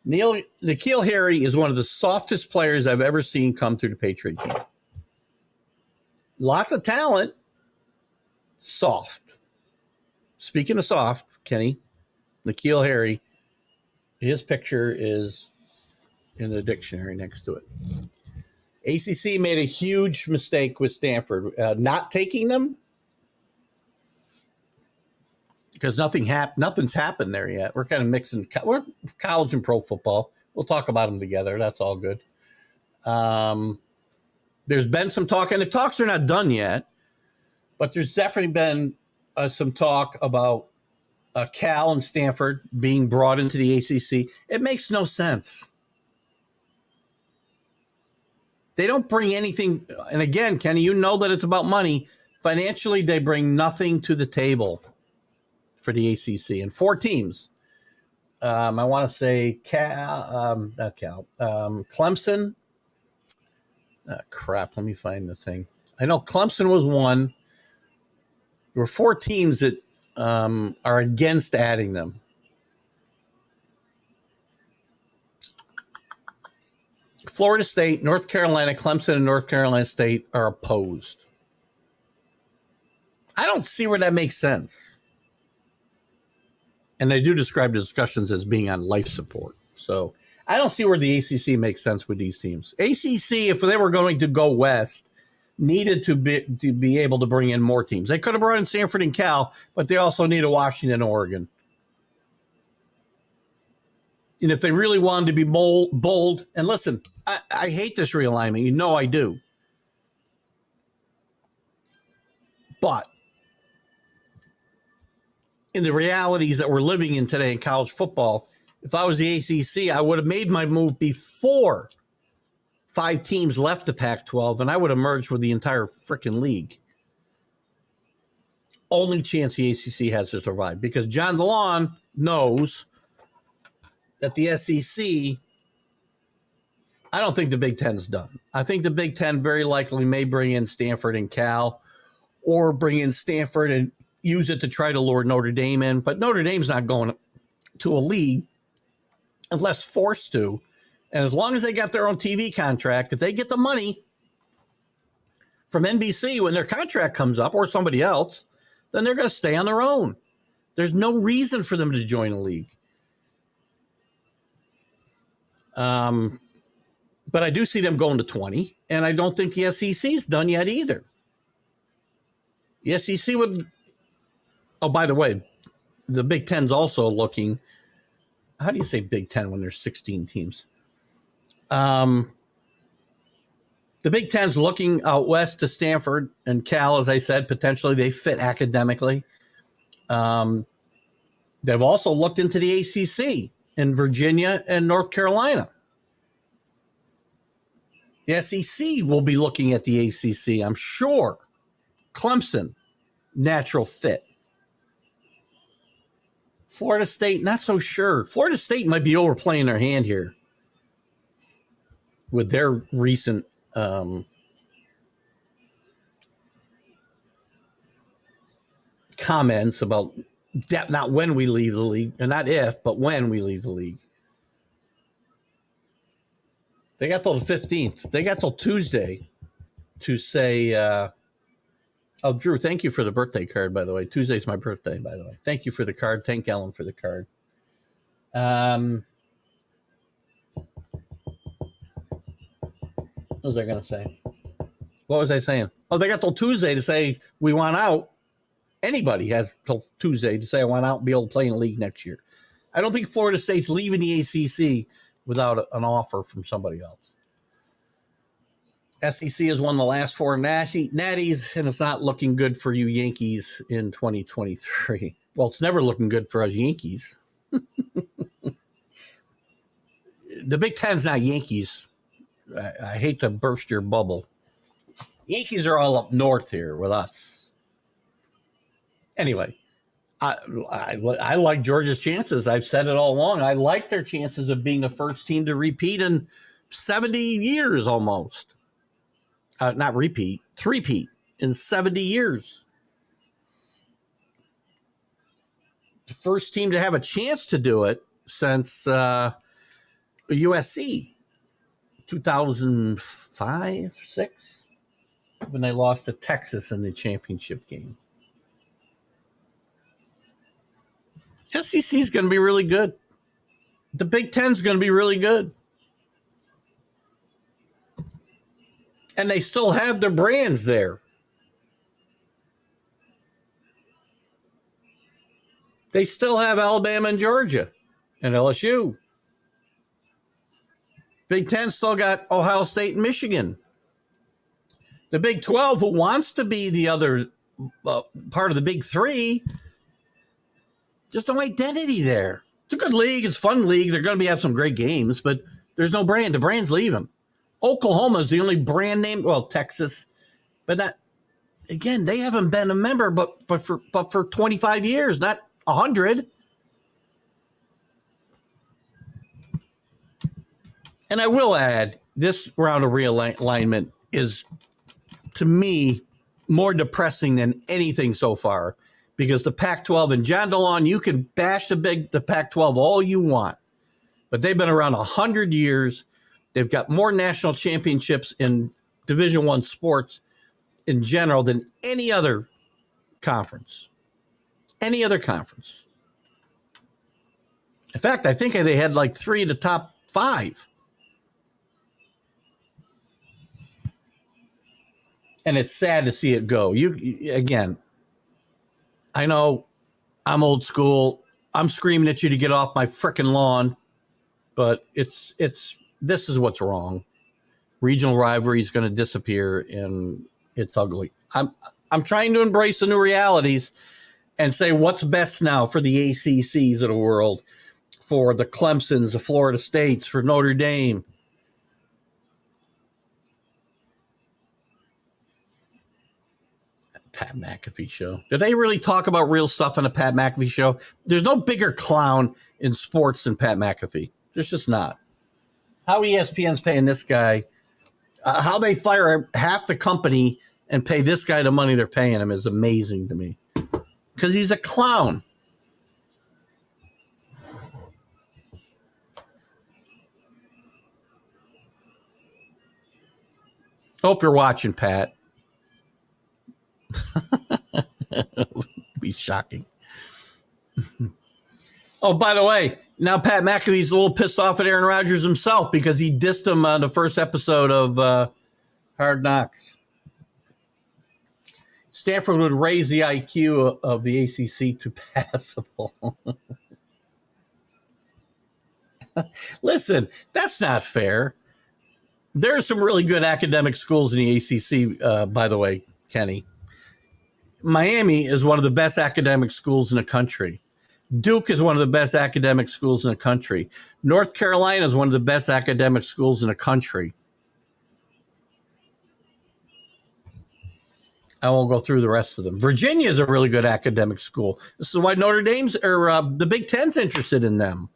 N'Keal Harry is one of the softest players I've ever seen come through the Patriot team. Lots of talent, soft. Speaking of soft, Kenny, N'Keal Harry, his picture is in the dictionary next to it. ACC made a huge mistake with Stanford, not taking them. Because nothing's happened there yet. We're kind of mixing. We're college and pro football. We'll talk about them together. That's all good. There's been some talk, and the talks are not done yet, but there's definitely been some talk about Cal and Stanford being brought into the ACC. It makes no sense. They don't bring anything. And again, Kenny, you know that it's about money. Financially, they bring nothing to the table for the ACC, and 4 teams. I want to say Clemson. Crap, let me find the thing. I know Clemson was 1. There were 4 teams that are against adding them. Florida State, North Carolina, Clemson, and North Carolina State are opposed. I don't see where that makes sense. And they do describe the discussions as being on life support. So I don't see where the ACC makes sense with these teams. ACC, if they were going to go west, needed to be able to bring in more teams. They could have brought in Stanford and Cal, but they also needed Washington and Oregon. And if they really wanted to be bold, and listen, I hate this realignment. You know I do. But in the realities that we're living in today in college football, if I was the ACC, I would have made my move before 5 teams left the Pac-12, and I would have merged with the entire freaking league. Only chance the ACC has to survive, because John DeLon knows that the SEC, I don't think the Big Ten's done. I think the Big Ten very likely may bring in Stanford and Cal, or bring in Stanford and use it to try to lure Notre Dame in. But Notre Dame's not going to a league unless forced to. And as long as they got their own TV contract, if they get the money from NBC when their contract comes up, or somebody else, then they're going to stay on their own. There's no reason for them to join a league. But I do see them going to 20, and I don't think the SEC's done yet either. The SEC would... Oh, by the way, the Big Ten's also looking... How do you say Big Ten when there's 16 teams? The Big Ten's looking out west to Stanford and Cal, as I said. Potentially they fit academically. They've also looked into the ACC in Virginia and North Carolina. The SEC will be looking at the ACC, I'm sure. Clemson, natural fit. Florida State, not so sure. Florida State might be overplaying their hand here. with their recent comments about that, not when we leave the league, and not if, but when we leave the league. They got till the 15th. They got till Tuesday to say, oh, Drew, thank you for the birthday card, by the way. Tuesday's my birthday, by the way. Thank you for the card. Thank Ellen for the card. What was I going to say? What was I saying? Oh, they got till Tuesday to say we want out. Anybody has till Tuesday to say I want out and be able to play in the league next year. I don't think Florida State's leaving the ACC without an offer from somebody else. SEC has won the last 4 natties, and it's not looking good for you Yankees in 2023. Well, it's never looking good for us Yankees. The Big Ten's not Yankees. I hate to burst your bubble. Yankees are all up north here with us. Anyway, I like Georgia's chances. I've said it all along. I like their chances of being the first team to repeat in 70 years almost. Not repeat, three-peat in 70 years. The first team to have a chance to do it since USC, 2005, 6, when they lost to Texas in the championship game. SEC is going to be really good. The Big Ten is going to be really good. And they still have their brands there. They still have Alabama and Georgia and LSU. Big Ten still got Ohio State and Michigan. The Big 12, who wants to be the other part of the Big 3, just no identity there. It's a good league. It's a fun league. They're going to have some great games, but there's no brand. The brands leave them. Oklahoma is the only brand name. Well, Texas, but not. Again, they haven't been a member, but for 25 years, not 100. And I will add, this round of realignment is, to me, more depressing than anything so far, because the Pac-12 and John DeLon, you can bash the Pac-12 all you want, but they've been around 100 years. They've got more national championships in Division I sports in general than any other conference. Any other conference. In fact, I think they had like 3 of the top 5. And it's sad to see it go. Again, I know I'm old school. I'm screaming at you to get off my frickin' lawn, but this is what's wrong. Regional rivalry is going to disappear, and it's ugly. I'm trying to embrace the new realities and say what's best now for the ACCs of the world, for the Clemsons, the Florida States, for Notre Dame. Pat McAfee show. Did they really talk about real stuff on a Pat McAfee show? There's no bigger clown in sports than Pat McAfee. There's just not. How ESPN's paying this guy, how they fire half the company and pay this guy the money they're paying him is amazing to me. Because he's a clown. Hope you're watching, Pat. Be shocking. Oh, by the way, now Pat McAfee's a little pissed off at Aaron Rodgers himself because he dissed him on the first episode of Hard Knocks. Stanford would raise the IQ of the ACC to passable. Listen, that's not fair. There are some really good academic schools in the ACC, by the way, Kenny. Miami is one of the best academic schools in the country. Duke is one of the best academic schools in the country. North Carolina is one of the best academic schools in the country. I won't go through the rest of them. Virginia is a really good academic school. This is why Notre Dame's or the Big Ten's interested in them.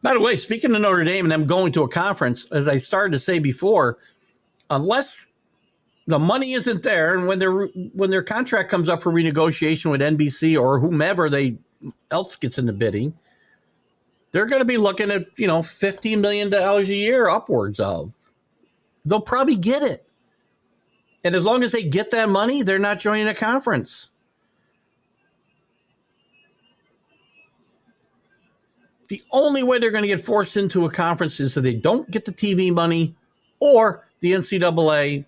By the way, speaking of Notre Dame and them going to a conference, as I started to say before, unless the money isn't there, and when their contract comes up for renegotiation with NBC or whomever else gets into bidding, they're going to be looking at $15 million a year upwards of. They'll probably get it, and as long as they get that money, they're not joining a conference. The only way they're going to get forced into a conference is if they don't get the TV money, or the NCAA,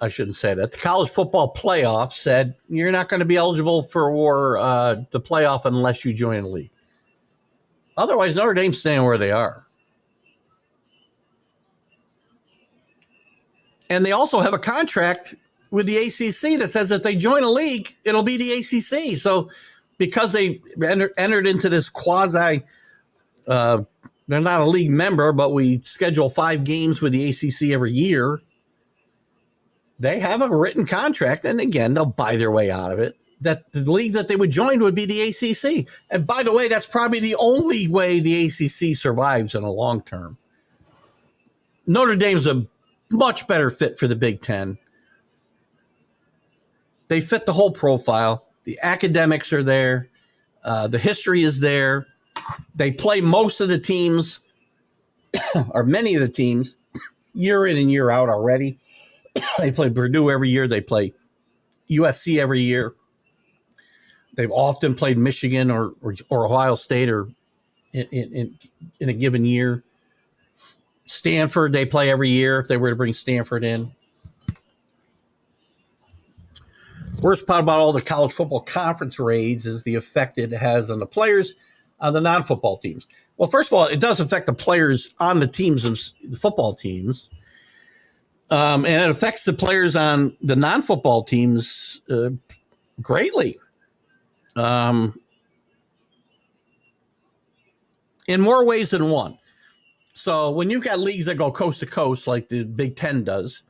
I shouldn't say that, the college football playoff said you're not going to be eligible for the playoff unless you join a league. Otherwise, Notre Dame's staying where they are. And they also have a contract with the ACC that says if they join a league, it'll be the ACC. So because they entered into this quasi, they're not a league member, but we schedule 5 games with the ACC every year. They have a written contract, and again, they'll buy their way out of it, that the league that they would join would be the ACC. And by the way, that's probably the only way the ACC survives in the long term. Notre Dame's a much better fit for the Big Ten. They fit the whole profile. The academics are there. The history is there. They play most of the teams, or many of the teams, year in and year out already. They play Purdue every year. They play USC every year. They've often played Michigan or Ohio State or in a given year. Stanford, they play every year if they were to bring Stanford in. Worst part about all the college football conference raids is the effect it has on the players on the non-football teams. Well, first of all, it does affect the players on the teams, the football teams. And it affects the players on the non-football teams greatly. In more ways than one. So when you've got leagues that go coast to coast, like the Big Ten does,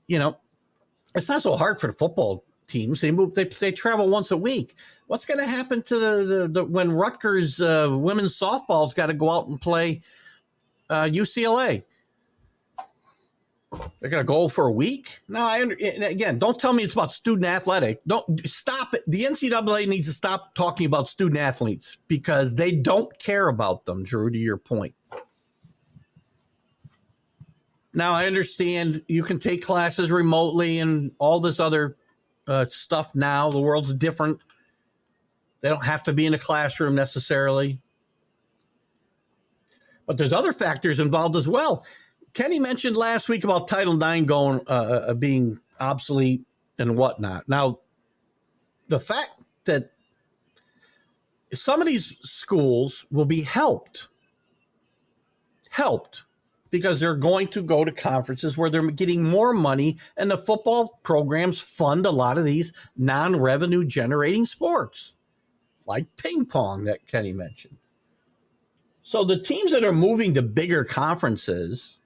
it's not so hard for the football teams. They travel once a week. What's going to happen to the when Rutgers women's softball's got to go out and play UCLA? They're going to go for a week? No, again, don't tell me it's about student athletic. Don't stop it. The NCAA needs to stop talking about student athletes because they don't care about them, Drew, to your point. Now, I understand you can take classes remotely and all this other stuff now. The world's different. They don't have to be in a classroom necessarily. But there's other factors involved as well. Kenny mentioned last week about Title IX being obsolete and whatnot. Now, the fact that some of these schools will be helped because they're going to go to conferences where they're getting more money, and the football programs fund a lot of these non-revenue generating sports, like ping pong that Kenny mentioned. So the teams that are moving to bigger conferences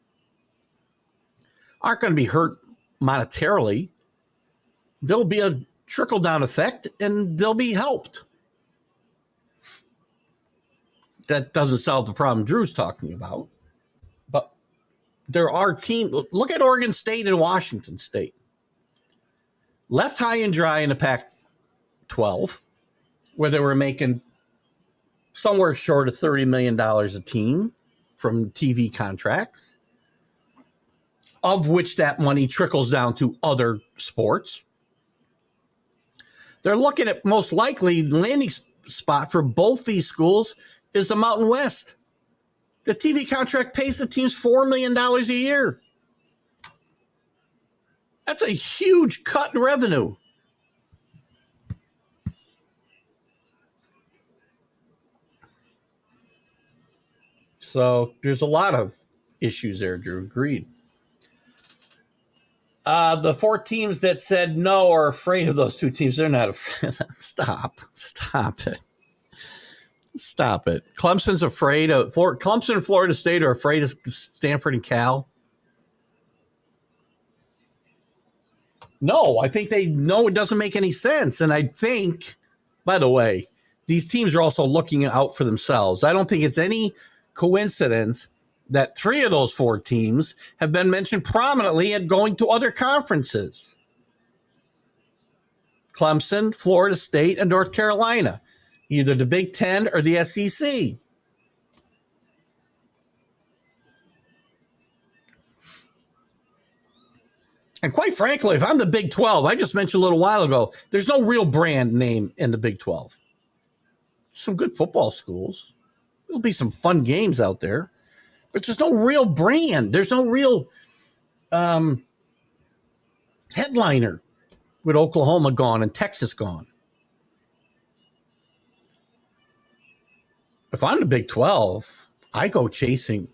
aren't going to be hurt monetarily. There'll be a trickle-down effect, and they'll be helped. That doesn't solve the problem Drew's talking about. But there are teams. Look at Oregon State and Washington State. Left high and dry in the Pac-12, where they were making somewhere short of $30 million a team from TV contracts, of which that money trickles down to other sports. They're looking at most likely landing spot for both these schools is the Mountain West. The TV contract pays the teams $4 million a year. That's a huge cut in revenue. So there's a lot of issues there, Drew. Agreed. The 4 teams that said no are afraid of those 2 teams. They're not afraid. Stop it. Clemson's afraid of Clemson and Florida State are afraid of Stanford and Cal. No, I think they know it doesn't make any sense. And I think, by the way, these teams are also looking out for themselves. I don't think it's any coincidence that 3 of those 4 teams have been mentioned prominently at going to other conferences. Clemson, Florida State, and North Carolina, either the Big Ten or the SEC. And quite frankly, if I'm the Big 12, I just mentioned a little while ago, there's no real brand name in the Big 12. Some good football schools. There'll be some fun games out there. But there's no real brand. There's no real headliner with Oklahoma gone and Texas gone. If I'm the Big 12, I go chasing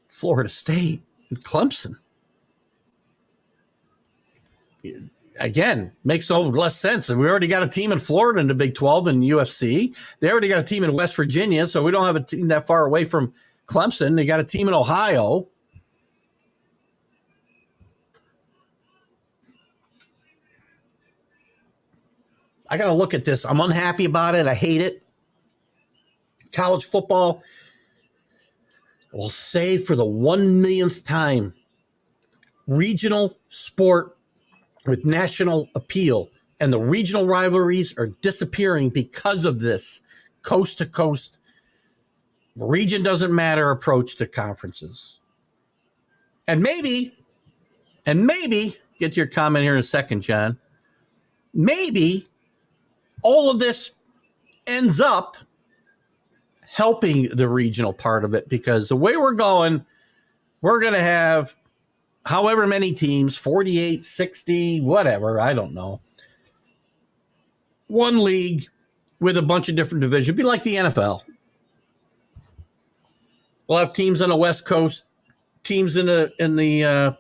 Florida State and Clemson. Again, makes no less sense. We already got a team in Florida in the Big 12 and UFC. They already got a team in West Virginia, so we don't have a team that far away from Clemson. They got a team in Ohio. I got to look at this. I'm unhappy about it. I hate it. College football, I will say for the 1 millionth time, regional sport with national appeal, and the regional rivalries are disappearing because of this coast to coast, region doesn't matter approach to conferences. And maybe, get to your comment here in a second, John, maybe all of this ends up helping the regional part of it, because the way we're going, we're going to have however many teams, 48, 60, whatever, I don't know. One league with a bunch of different divisions, be like the NFL. We'll have teams on the West Coast, teams in the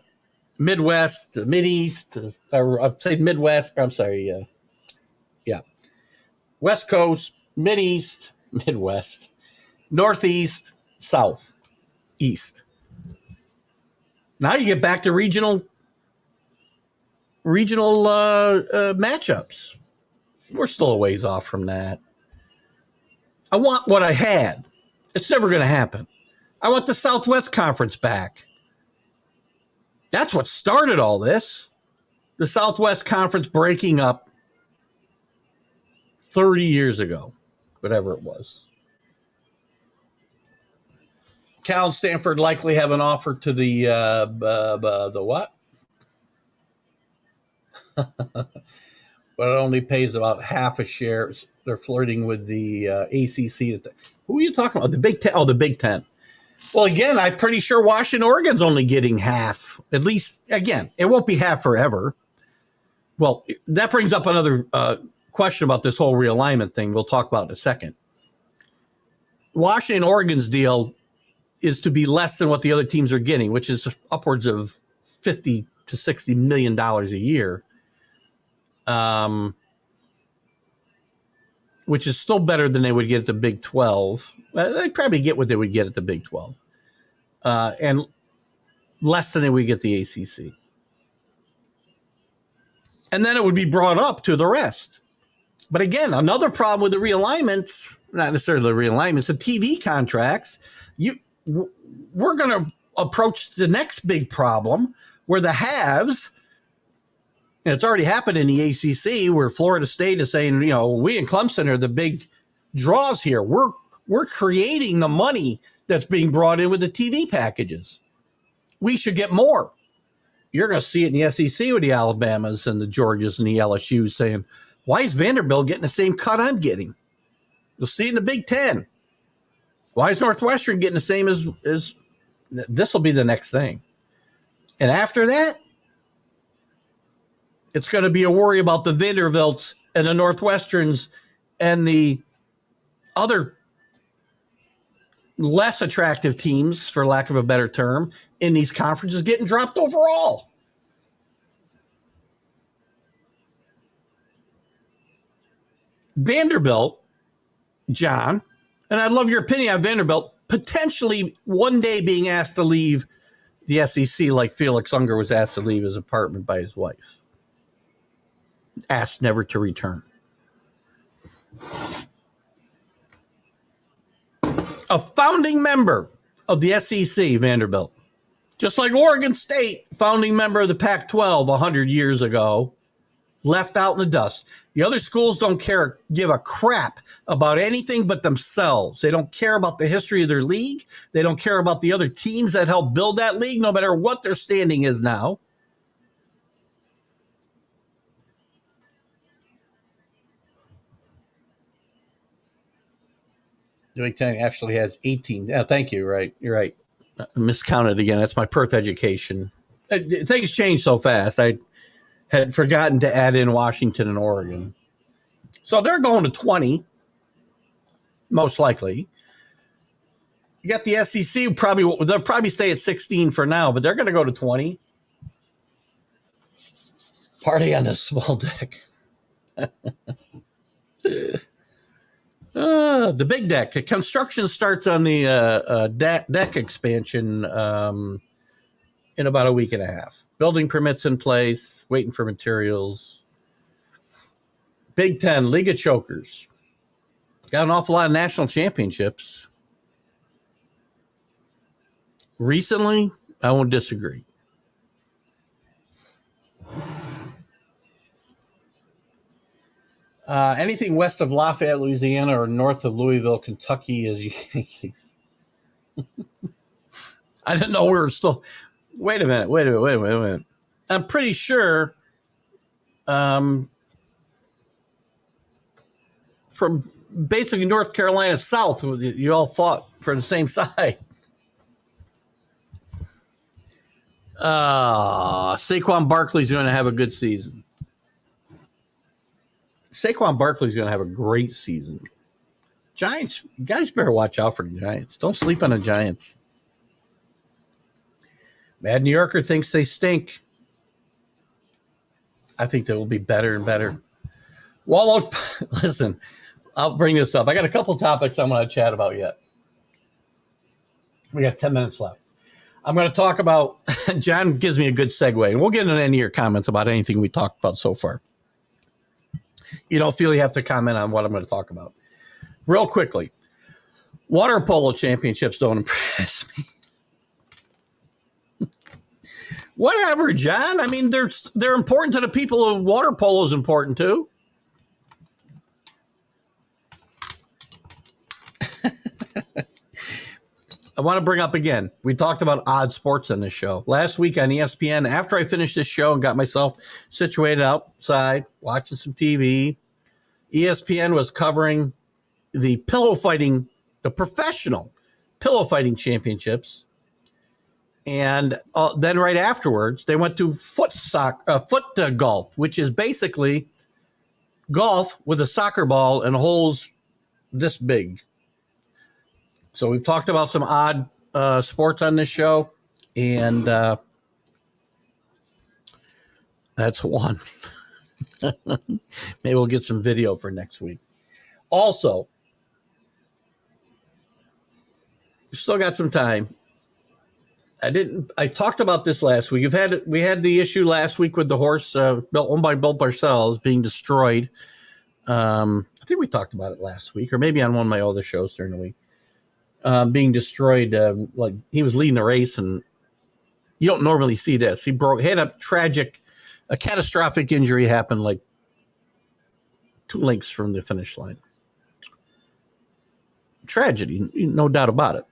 Midwest, the Mideast, or I'd say Midwest, I'm sorry, West Coast, Mideast, Midwest, Northeast, South, East. Now you get back to regional matchups. We're still a ways off from that. I want what I had. It's never going to happen. I want the Southwest Conference back. That's what started all this. The Southwest Conference breaking up 30 years ago, whatever it was. Cal and Stanford likely have an offer to the what? But it only pays about half a share. They're flirting with the ACC. Who are you talking about? The Big Ten. Oh, the Big Ten. Well, again, I'm pretty sure Washington, Oregon's only getting half. At least, again, it won't be half forever. Well, that brings up another question about this whole realignment thing we'll talk about in a second. Washington, Oregon's deal is to be less than what the other teams are getting, which is upwards of $50 to $60 million a year, which is still better than they would get at the Big 12. They'd probably get what they would get at the Big 12, and less than they would get at the ACC. And then it would be brought up to the rest. But again, another problem with the realignments, not necessarily the realignments, the TV contracts, we're going to approach the next big problem where the haves, and it's already happened in the ACC, where Florida State is saying, we and Clemson are the big draws here. We're creating the money that's being brought in with the TV packages. We should get more. You're going to see it in the SEC with the Alabamas and the Georgias and the LSUs saying, why is Vanderbilt getting the same cut I'm getting? You'll see it in the Big Ten. Why is Northwestern getting the same as this will be the next thing. And after that, it's going to be a worry about the Vanderbilts and the Northwesterns and the other less attractive teams, for lack of a better term, in these conferences getting dropped overall. Vanderbilt, John, and I'd love your opinion on Vanderbilt, potentially one day being asked to leave the SEC like Felix Unger was asked to leave his apartment by his wife. Asked never to return. A founding member of the SEC, Vanderbilt. Just like Oregon State, founding member of the Pac-12 100 years ago, left out in the dust. The other schools don't give a crap about anything but themselves. They don't care about the history of their league. They don't care about the other teams that helped build that league, no matter what their standing is now. The Big Ten actually has 18. Yeah, thank you. Right. You're right. I miscounted again. That's my Perth education. Things change so fast. I had forgotten to add in Washington and Oregon. So they're going to 20, most likely. You got the SEC, they'll probably stay at 16 for now, but they're going to go to 20. Party on the small deck. The big deck. The construction starts on the deck expansion in about a week and a half. Building permits in place, waiting for materials. Big Ten, League of Chokers. Got an awful lot of national championships. Recently, I won't disagree. Anything west of Lafayette, Louisiana, or north of Louisville, Kentucky is Yankees. I didn't know we were still. Wait a minute. I'm pretty sure from basically North Carolina south, you all fought for the same side. Saquon Barkley's going to have a good season. Saquon Barkley's going to have a great season. Giants, you guys better watch out for the Giants. Don't sleep on the Giants. Mad New Yorker thinks they stink. I think they will be better and better. Wallow, listen, I'll bring this up. I got a couple topics I'm going to chat about yet. We got 10 minutes left. I'm going to talk about, John gives me a good segue, and we'll get into any of your comments about anything we talked about so far. You don't feel you have to comment on what I'm going to talk about. Real quickly, water polo championships don't impress me. Whatever, John. I mean, they're important to the people. Water polo is important too. I want to bring up again, we talked about odd sports on this show. Last week on ESPN, after I finished this show and got myself situated outside, watching some TV, ESPN was covering the professional pillow fighting championships. And then right afterwards, they went to foot golf, which is basically golf with a soccer ball and holes this big. So we've talked about some odd sports on this show, and that's one. Maybe we'll get some video for next week. Also, we still got some time. I talked about this last week. We had the issue last week with the horse owned by Bill Parcells being destroyed. I think we talked about it last week, or maybe on one of my other shows during the week. Being destroyed, like he was leading the race, and you don't normally see this. He had a catastrophic injury happen like 2 lengths from the finish line. Tragedy, no doubt about it.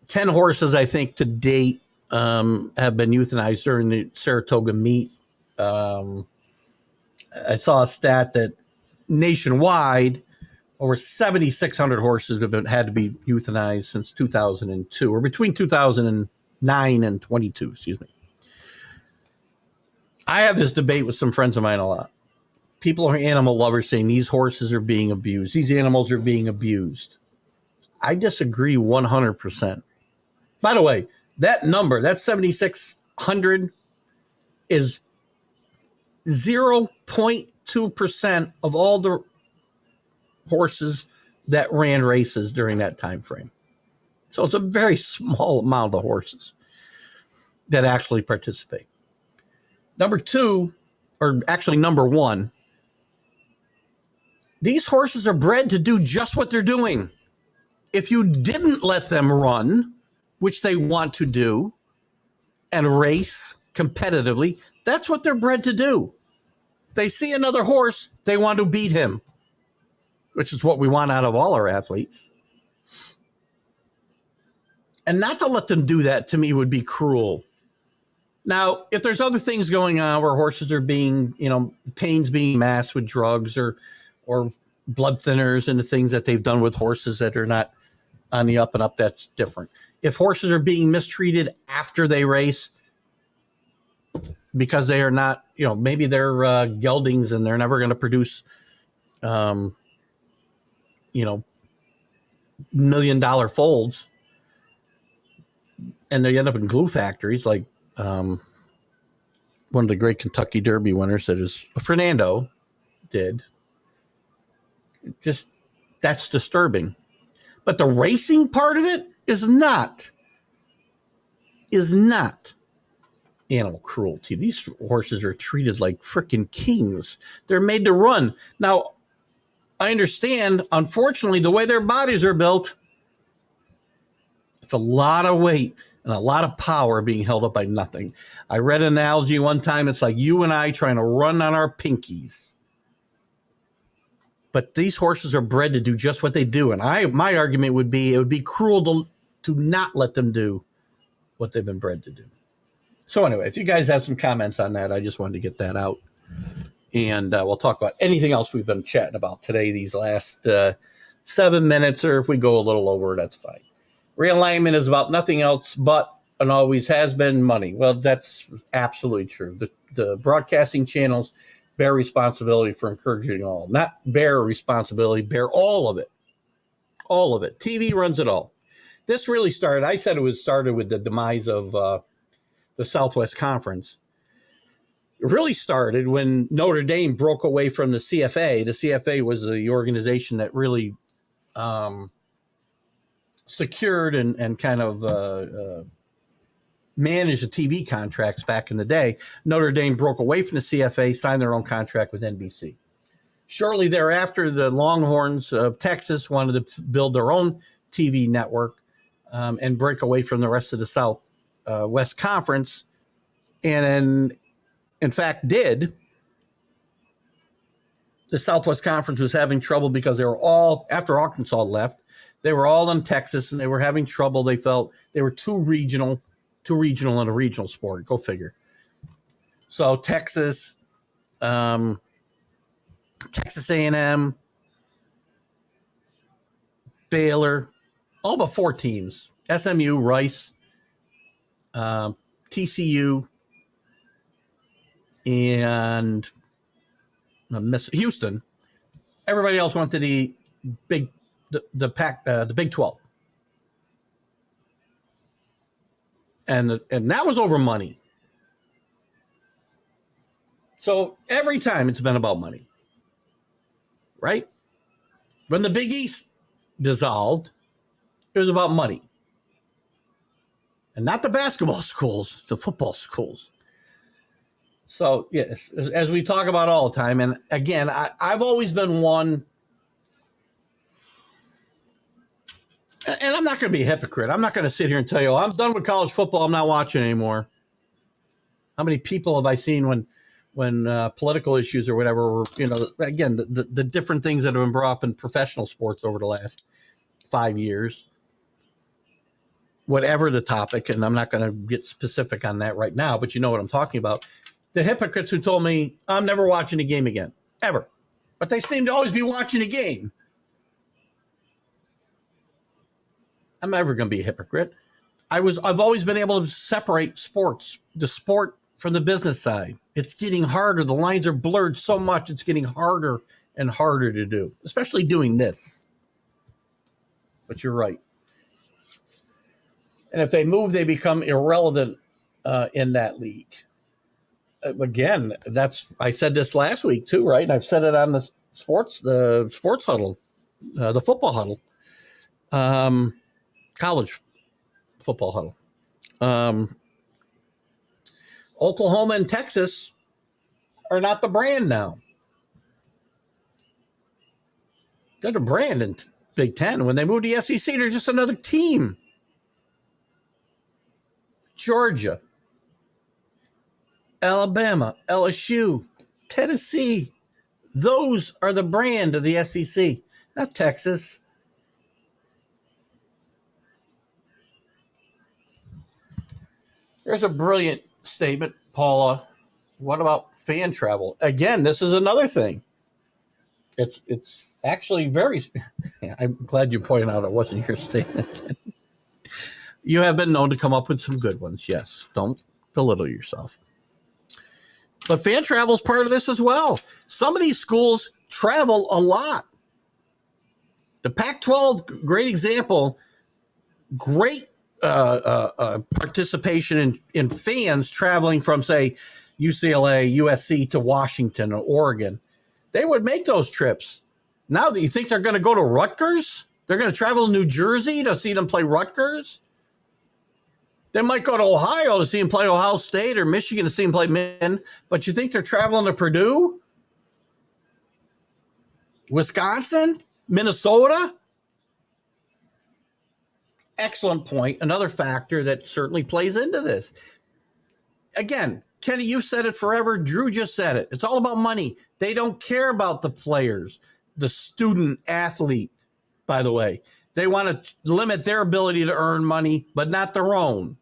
10 horses, I think, to date have been euthanized during the Saratoga meet. I saw a stat that nationwide, over 7,600 horses have had to be euthanized since 2002, or between 2009 and 22, excuse me. I have this debate with some friends of mine a lot. People are animal lovers saying these horses are being abused. These animals are being abused. I disagree 100%. By the way, that number, that 7,600 is 0.2% of all the horses that ran races during that time frame. So it's a very small amount of horses that actually participate. Number one, these horses are bred to do just what they're doing. if you didn't let them run, which they want to do, and race competitively, that's what they're bred to do. They see another horse, they want to beat him, which is what we want out of all our athletes. And not to let them do that, to me, would be cruel. Now, if there's other things going on where horses are being, pains being masked with drugs or blood thinners and the things that they've done with horses that are not on the up and up, that's different. If horses are being mistreated after they race because they are not, maybe they're geldings and they're never going to produce, $1 million folds, and they end up in glue factories like one of the great Kentucky Derby winners that is Fernando did. Just, that's disturbing. But the racing part of it is not animal cruelty. These horses are treated like freaking kings. They're made to run. Now, I understand, unfortunately, the way their bodies are built, it's a lot of weight and a lot of power being held up by nothing. I read an analogy one time. It's like you and I trying to run on our pinkies. But these horses are bred to do just what they do. And my argument would be, it would be cruel to not let them do what they've been bred to do. So anyway, if you guys have some comments on that, I just wanted to get that out. And we'll talk about anything else we've been chatting about today, these last 7 minutes, or if we go a little over, that's fine. Realignment is about nothing else but, and always has been, money. Well, that's absolutely true. The broadcasting channels bear responsibility for encouraging all. Not bear responsibility, bear all of it. All of it. TV runs it all. This really started, I said it started with the demise of the Southwest Conference. It really started when Notre Dame broke away from the CFA. The CFA was the organization that really secured and kind of managed the TV contracts back in the day. Notre Dame broke away from the CFA, signed their own contract with NBC. Shortly thereafter, the Longhorns of Texas wanted to build their own TV network and break away from the rest of the Southwest Conference, and in fact did. The Southwest Conference was having trouble because they were all, after Arkansas left, they were all in Texas and they were having trouble. They felt they were too regional in a regional sport. Go figure. So Texas, Texas A&M, Baylor, all but 4 teams, SMU, Rice, TCU, and Houston. Everybody else went to the Big 12. And that was over money. So every time it's been about money, right? When the Big East dissolved, it was about money. And not the basketball schools, the football schools. So, yes, as we talk about all the time, and again, I've always been one, and I'm not going to be a hypocrite. I'm not going to sit here and tell you, I'm done with college football, I'm not watching anymore. How many people have I seen when political issues or whatever were, again, the different things that have been brought up in professional sports over the last 5 years, whatever the topic, and I'm not going to get specific on that right now, but you know what I'm talking about. The hypocrites who told me, I'm never watching a game again, ever. But they seem to always be watching a game. I'm never going to be a hypocrite. I've always been able to separate the sport from the business side. It's getting harder. The lines are blurred so much. It's getting harder and harder to do, especially doing this. But you're right. And if they move, they become irrelevant in that league. Again, I said this last week too, right? And I've said it on the sports huddle, the football huddle, college football huddle. Oklahoma and Texas are not the brand now. They're the brand Big Ten. When they moved to the SEC, they're just another team. Georgia, Alabama, LSU, Tennessee. Those are the brand of the SEC, not Texas. There's a brilliant statement, Paula. What about fan travel? Again, this is another thing. It's actually very. I'm glad you pointed out it wasn't your statement. You have been known to come up with some good ones. Yes, don't belittle yourself. But fan travel is part of this as well. Some of these schools travel a lot. The Pac-12, great example. Great participation in fans traveling from, say, UCLA, USC to Washington or Oregon. They would make those trips. Now that you think they're going to go to Rutgers, they're going to travel to New Jersey to see them play Rutgers. They might go to Ohio to see him play Ohio State or Michigan to see him play Min, but you think they're traveling to Purdue? Wisconsin? Minnesota? Excellent point. Another factor that certainly plays into this. Again, Kenny, you've said it forever. Drew just said it. It's all about money. They don't care about the players, the student athlete, by the way. They want to limit their ability to earn money, but not their own.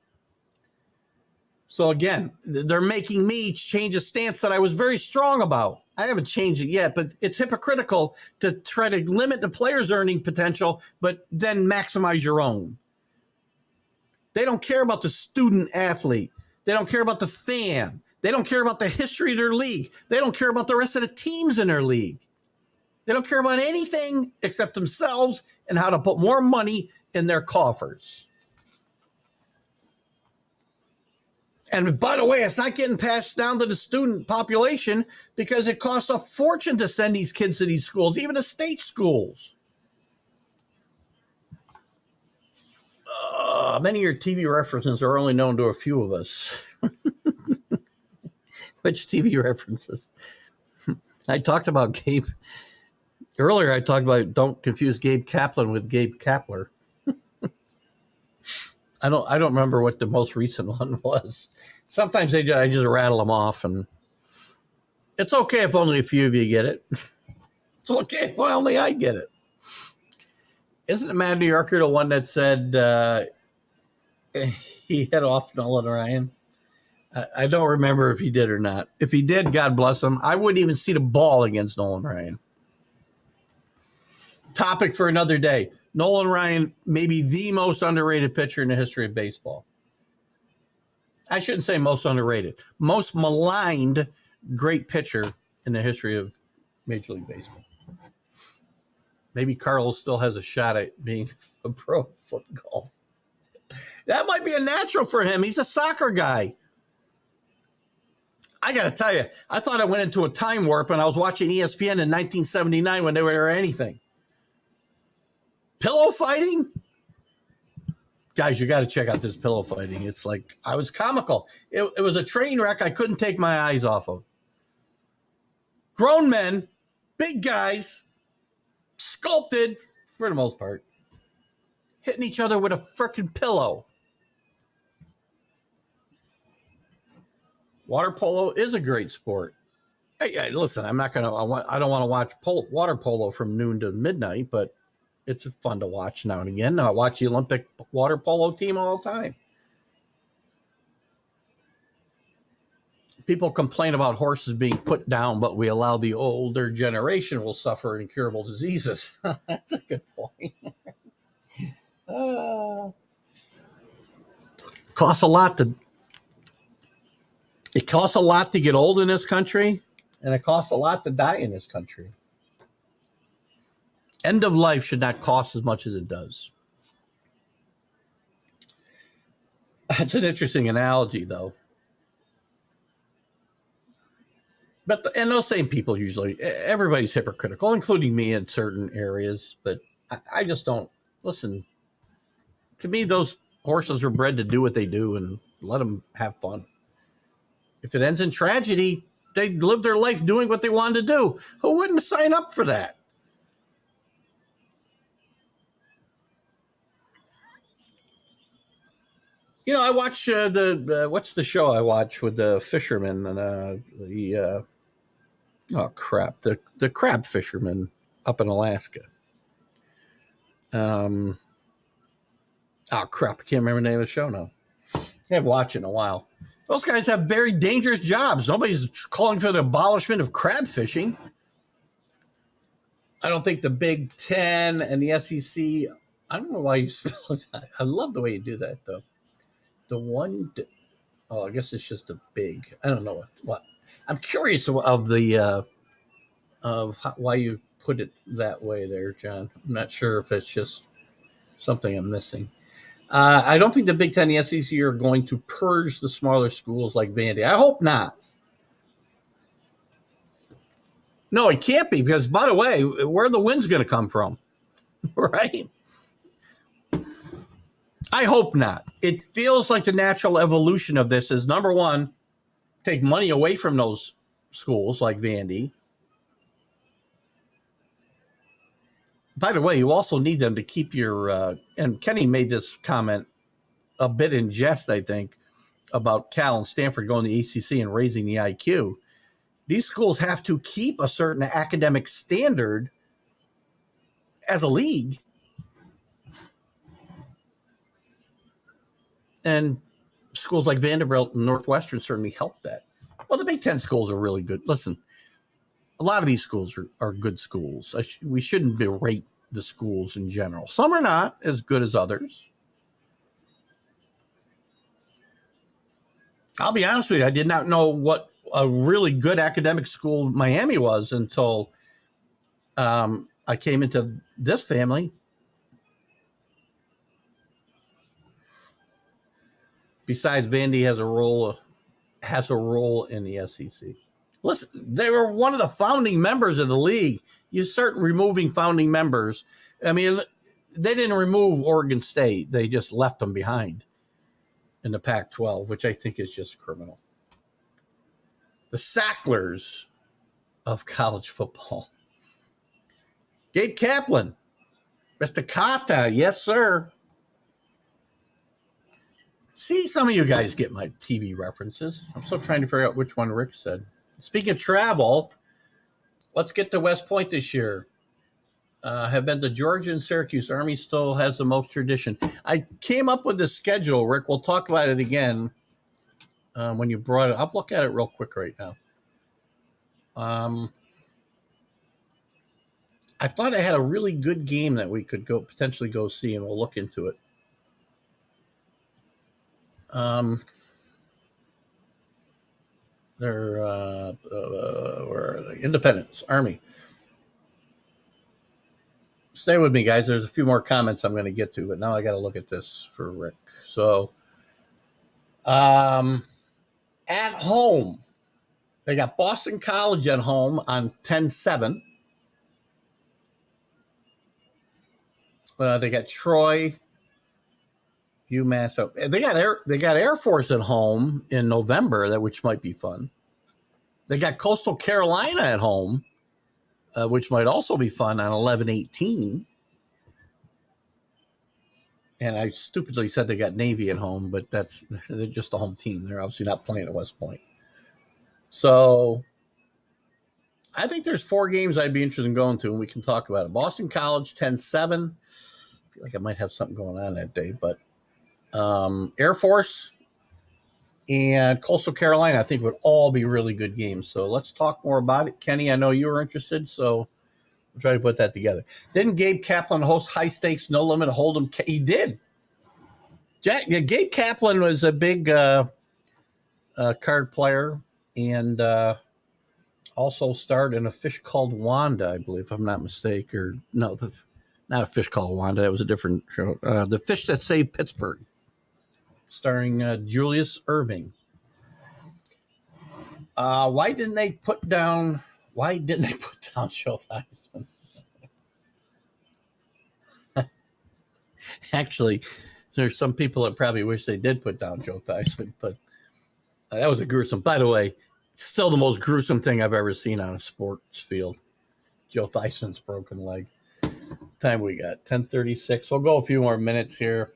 So again, they're making me change a stance that I was very strong about. I haven't changed it yet, but it's hypocritical to try to limit the player's earning potential, but then maximize your own. They don't care about the student athlete. They don't care about the fan. They don't care about the history of their league. They don't care about the rest of the teams in their league. They don't care about anything except themselves and how to put more money in their coffers. And by the way, it's not getting passed down to the student population because it costs a fortune to send these kids to these schools, even the state schools. Many of your TV references are only known to a few of us. Which TV references? I talked about Gabe. Earlier, I talked about don't confuse Gabe Kaplan with Gabe Kapler. I don't remember what the most recent one was. Sometimes I just rattle them off, and it's okay if only a few of you get it. It's okay if only I get it. Isn't it Mad New Yorker the one that said he hit off Nolan Ryan? I don't remember if he did or not. If he did, God bless him. I wouldn't even see the ball against Nolan Ryan. Topic for another day. Nolan Ryan, maybe the most underrated pitcher in the history of baseball. I shouldn't say most underrated. Most maligned great pitcher in the history of Major League Baseball. Maybe Carlos still has a shot at being a pro foot golf. That might be a natural for him. He's a soccer guy. I got to tell you, I thought I went into a time warp when I was watching ESPN in 1979 when they were anything. Pillow fighting? Guys, you got to check out this pillow fighting. It's like, I was comical. It was a train wreck I couldn't take my eyes off of. Grown men, big guys, sculpted, for the most part, hitting each other with a freaking pillow. Water polo is a great sport. Hey, listen, I don't want to watch water polo from noon to midnight, but it's fun to watch now and again. I watch the Olympic water polo team all the time. People complain about horses being put down, but we allow the older generation will suffer incurable diseases. That's a good point. Costs a lot It costs a lot to get old in this country, and it costs a lot to die in this country. End of life should not cost as much as it does. That's an interesting analogy, though. But and those same people usually, everybody's hypocritical, including me in certain areas. But I just don't listen. To me, those horses are bred to do what they do, and let them have fun. If it ends in tragedy, they live their life doing what they wanted to do. Who wouldn't sign up for that? I watch what's the show I watch with the fishermen and the crab fishermen up in Alaska. Oh crap! I can't remember the name of the show now. I haven't watched it in a while. Those guys have very dangerous jobs. Nobody's calling for the abolishment of crab fishing. I don't think the Big Ten and the SEC. I don't know why you spell it. I love the way you do that, though. The one. Oh, I guess it's just a big. I don't know what. I'm curious of the why you put it that way there, John. I'm not sure if it's just something I'm missing. I don't think the Big Ten and the SEC are going to purge the smaller schools like Vandy. I hope not. No, it can't be because, by the way, where are the wins going to come from? Right? I hope not. It feels like the natural evolution of this is, number one, take money away from those schools like Vandy. By the way, you also need them to keep your and Kenny made this comment a bit in jest, I think, about Cal and Stanford going to the ACC and raising the IQ. These schools have to keep a certain academic standard as a league. And schools like Vanderbilt and Northwestern certainly help that. Well, the Big Ten schools are really good. Listen, a lot of these schools are good schools. We shouldn't berate the schools in general. Some are not as good as others. I'll be honest with you, I did not know what a really good academic school Miami was until I came into this family. Besides, Vandy has a role in the SEC. Listen, they were one of the founding members of the league. You start removing founding members. I mean, they didn't remove Oregon State. They just left them behind in the Pac-12, which I think is just criminal. The Sacklers of college football. Gabe Kaplan. Mr. Kata. Yes, sir. See, some of you guys get my TV references. I'm still trying to figure out which one Rick said. Speaking of travel, let's get to West Point this year. Have been to Georgia and Syracuse. Army still has the most tradition. I came up with the schedule, Rick. We'll talk about it again when you brought it up. Look at it real quick right now. I thought I had a really good game that we could potentially go see, and we'll look into it. They're where are they? Independence, Army. Stay with me, guys. There's a few more comments I'm going to get to, but now I got to look at this for Rick. So, at home, they got Boston College at home on 10-7. They got Troy, UMass. They got Air Force at home in November, which might be fun. They got Coastal Carolina at home, which might also be fun on 11-18. And I stupidly said they got Navy at home, but they're just a home team. They're obviously not playing at West Point. So I think there's 4 games I'd be interested in going to, and we can talk about it. Boston College, 10-7. I feel like I might have something going on that day, but Air Force and Coastal Carolina, I think would all be really good games. So let's talk more about it. Kenny, I know you were interested, so we'll try to put that together. Didn't Gabe Kaplan host high stakes, no limit hold'em? He did. Gabe Kaplan was a big card player and also starred in A Fish Called Wanda, I believe, if I'm not mistaken. Or no, not A Fish Called Wanda. It was a different show. The Fish That Saved Pittsburgh, starring Julius Irving. Why didn't they put down Joe Theismann? Actually, there's some people that probably wish they did put down Joe Theismann, but that was a gruesome. By the way, still the most gruesome thing I've ever seen on a sports field. Joe Theismann's broken leg. Time we got 10:36. We'll go a few more minutes here.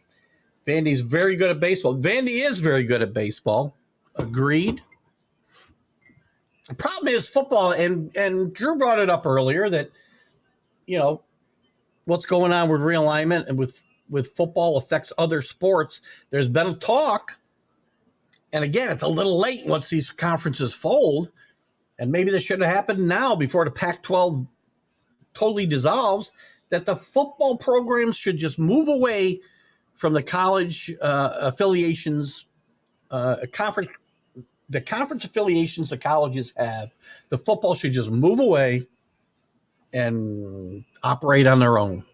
Vandy's very good at baseball. Vandy is very good at baseball. Agreed. The problem is football, and Drew brought it up earlier that, what's going on with realignment and with football affects other sports. There's been a talk, and again, it's a little late once these conferences fold, and maybe this should have happened now before the Pac-12 totally dissolves, that the football programs should just move away from the college affiliations, the conference affiliations the colleges have. The football should just move away and operate on their own,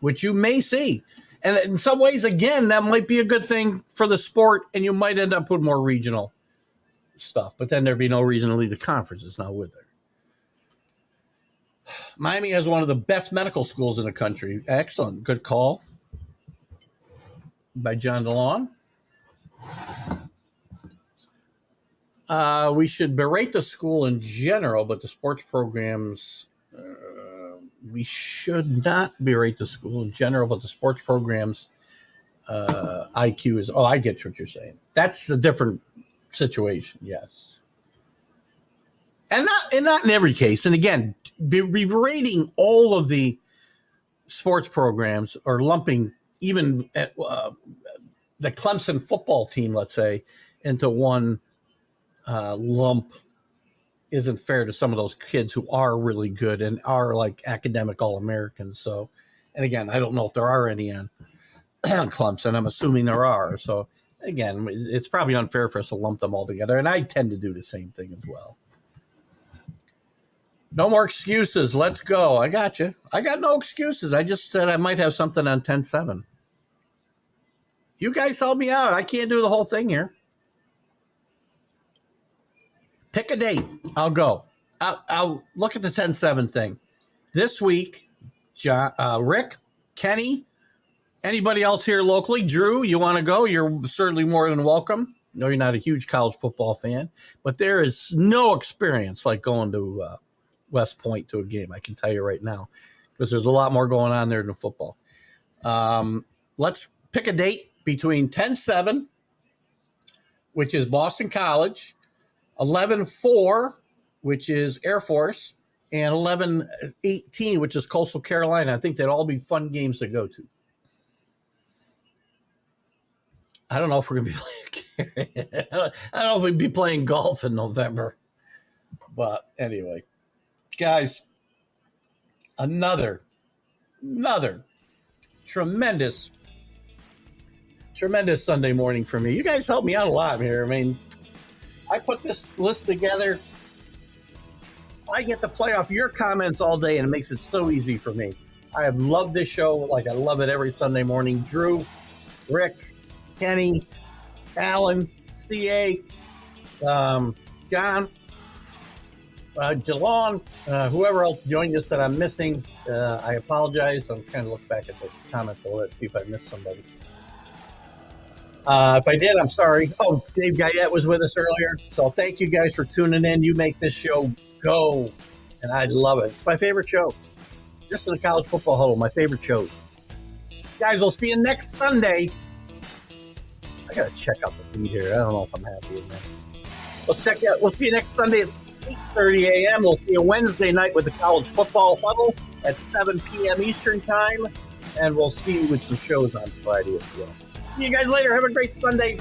which you may see. And in some ways, again, that might be a good thing for the sport, and you might end up with more regional stuff. But then there'd be no reason to leave the conferences now, would there? Miami has one of the best medical schools in the country. Excellent. Good call by John DeLon. We should berate the school in general, but the sports programs, we should not berate the school in general, but the sports programs IQ is, I get what you're saying. That's a different situation, yes. And not in every case. And again, berating all of the sports programs or lumping even at, the Clemson football team, let's say, into one lump isn't fair to some of those kids who are really good and are like academic All-Americans. So, and again, I don't know if there are any on Clemson. I'm assuming there are. So again, it's probably unfair for us to lump them all together. And I tend to do the same thing as well. No more excuses. Let's go. I got you. I got no excuses. I just said I might have something on 10-7. You guys help me out. I can't do the whole thing here. Pick a date. I'll go. I'll look at the 10-7 thing. This week, John, Rick, Kenny, anybody else here locally? Drew, you want to go? You're certainly more than welcome. No, you're not a huge college football fan, but there is no experience like going to West Point to a game, I can tell you right now, because there's a lot more going on there than football. Let's pick a date between 10-7, which is Boston College, 11-4, which is Air Force, and 11-18, which is Coastal Carolina. I think they'd all be fun games to go to. I don't know if we're going to be playing. I don't know if we'd be playing golf in November. But anyway, guys, another tremendous Sunday morning for me. You guys helped me out a lot here. I mean, I put this list together. I get to play off your comments all day, and it makes it so easy for me. I have loved this show like I love it every Sunday morning. Drew, Rick, Kenny, Alan, CA, John, DeLon, whoever else joined us that I'm missing, I apologize. I'm trying to look back at the comments a little bit, see if I missed somebody. If I did, I'm sorry. Oh, Dave Guyette was with us earlier. So thank you guys for tuning in. You make this show go, and I love it. It's my favorite show. Just in the college football huddle, my favorite shows. Guys, we'll see you next Sunday. I got to check out the feed here. I don't know if I'm happy with that. We'll see you next Sunday at 8:30 a.m. We'll see you Wednesday night with the college football huddle at 7 p.m. Eastern time. And we'll see you with some shows on Friday as well. See you guys later. Have a great Sunday.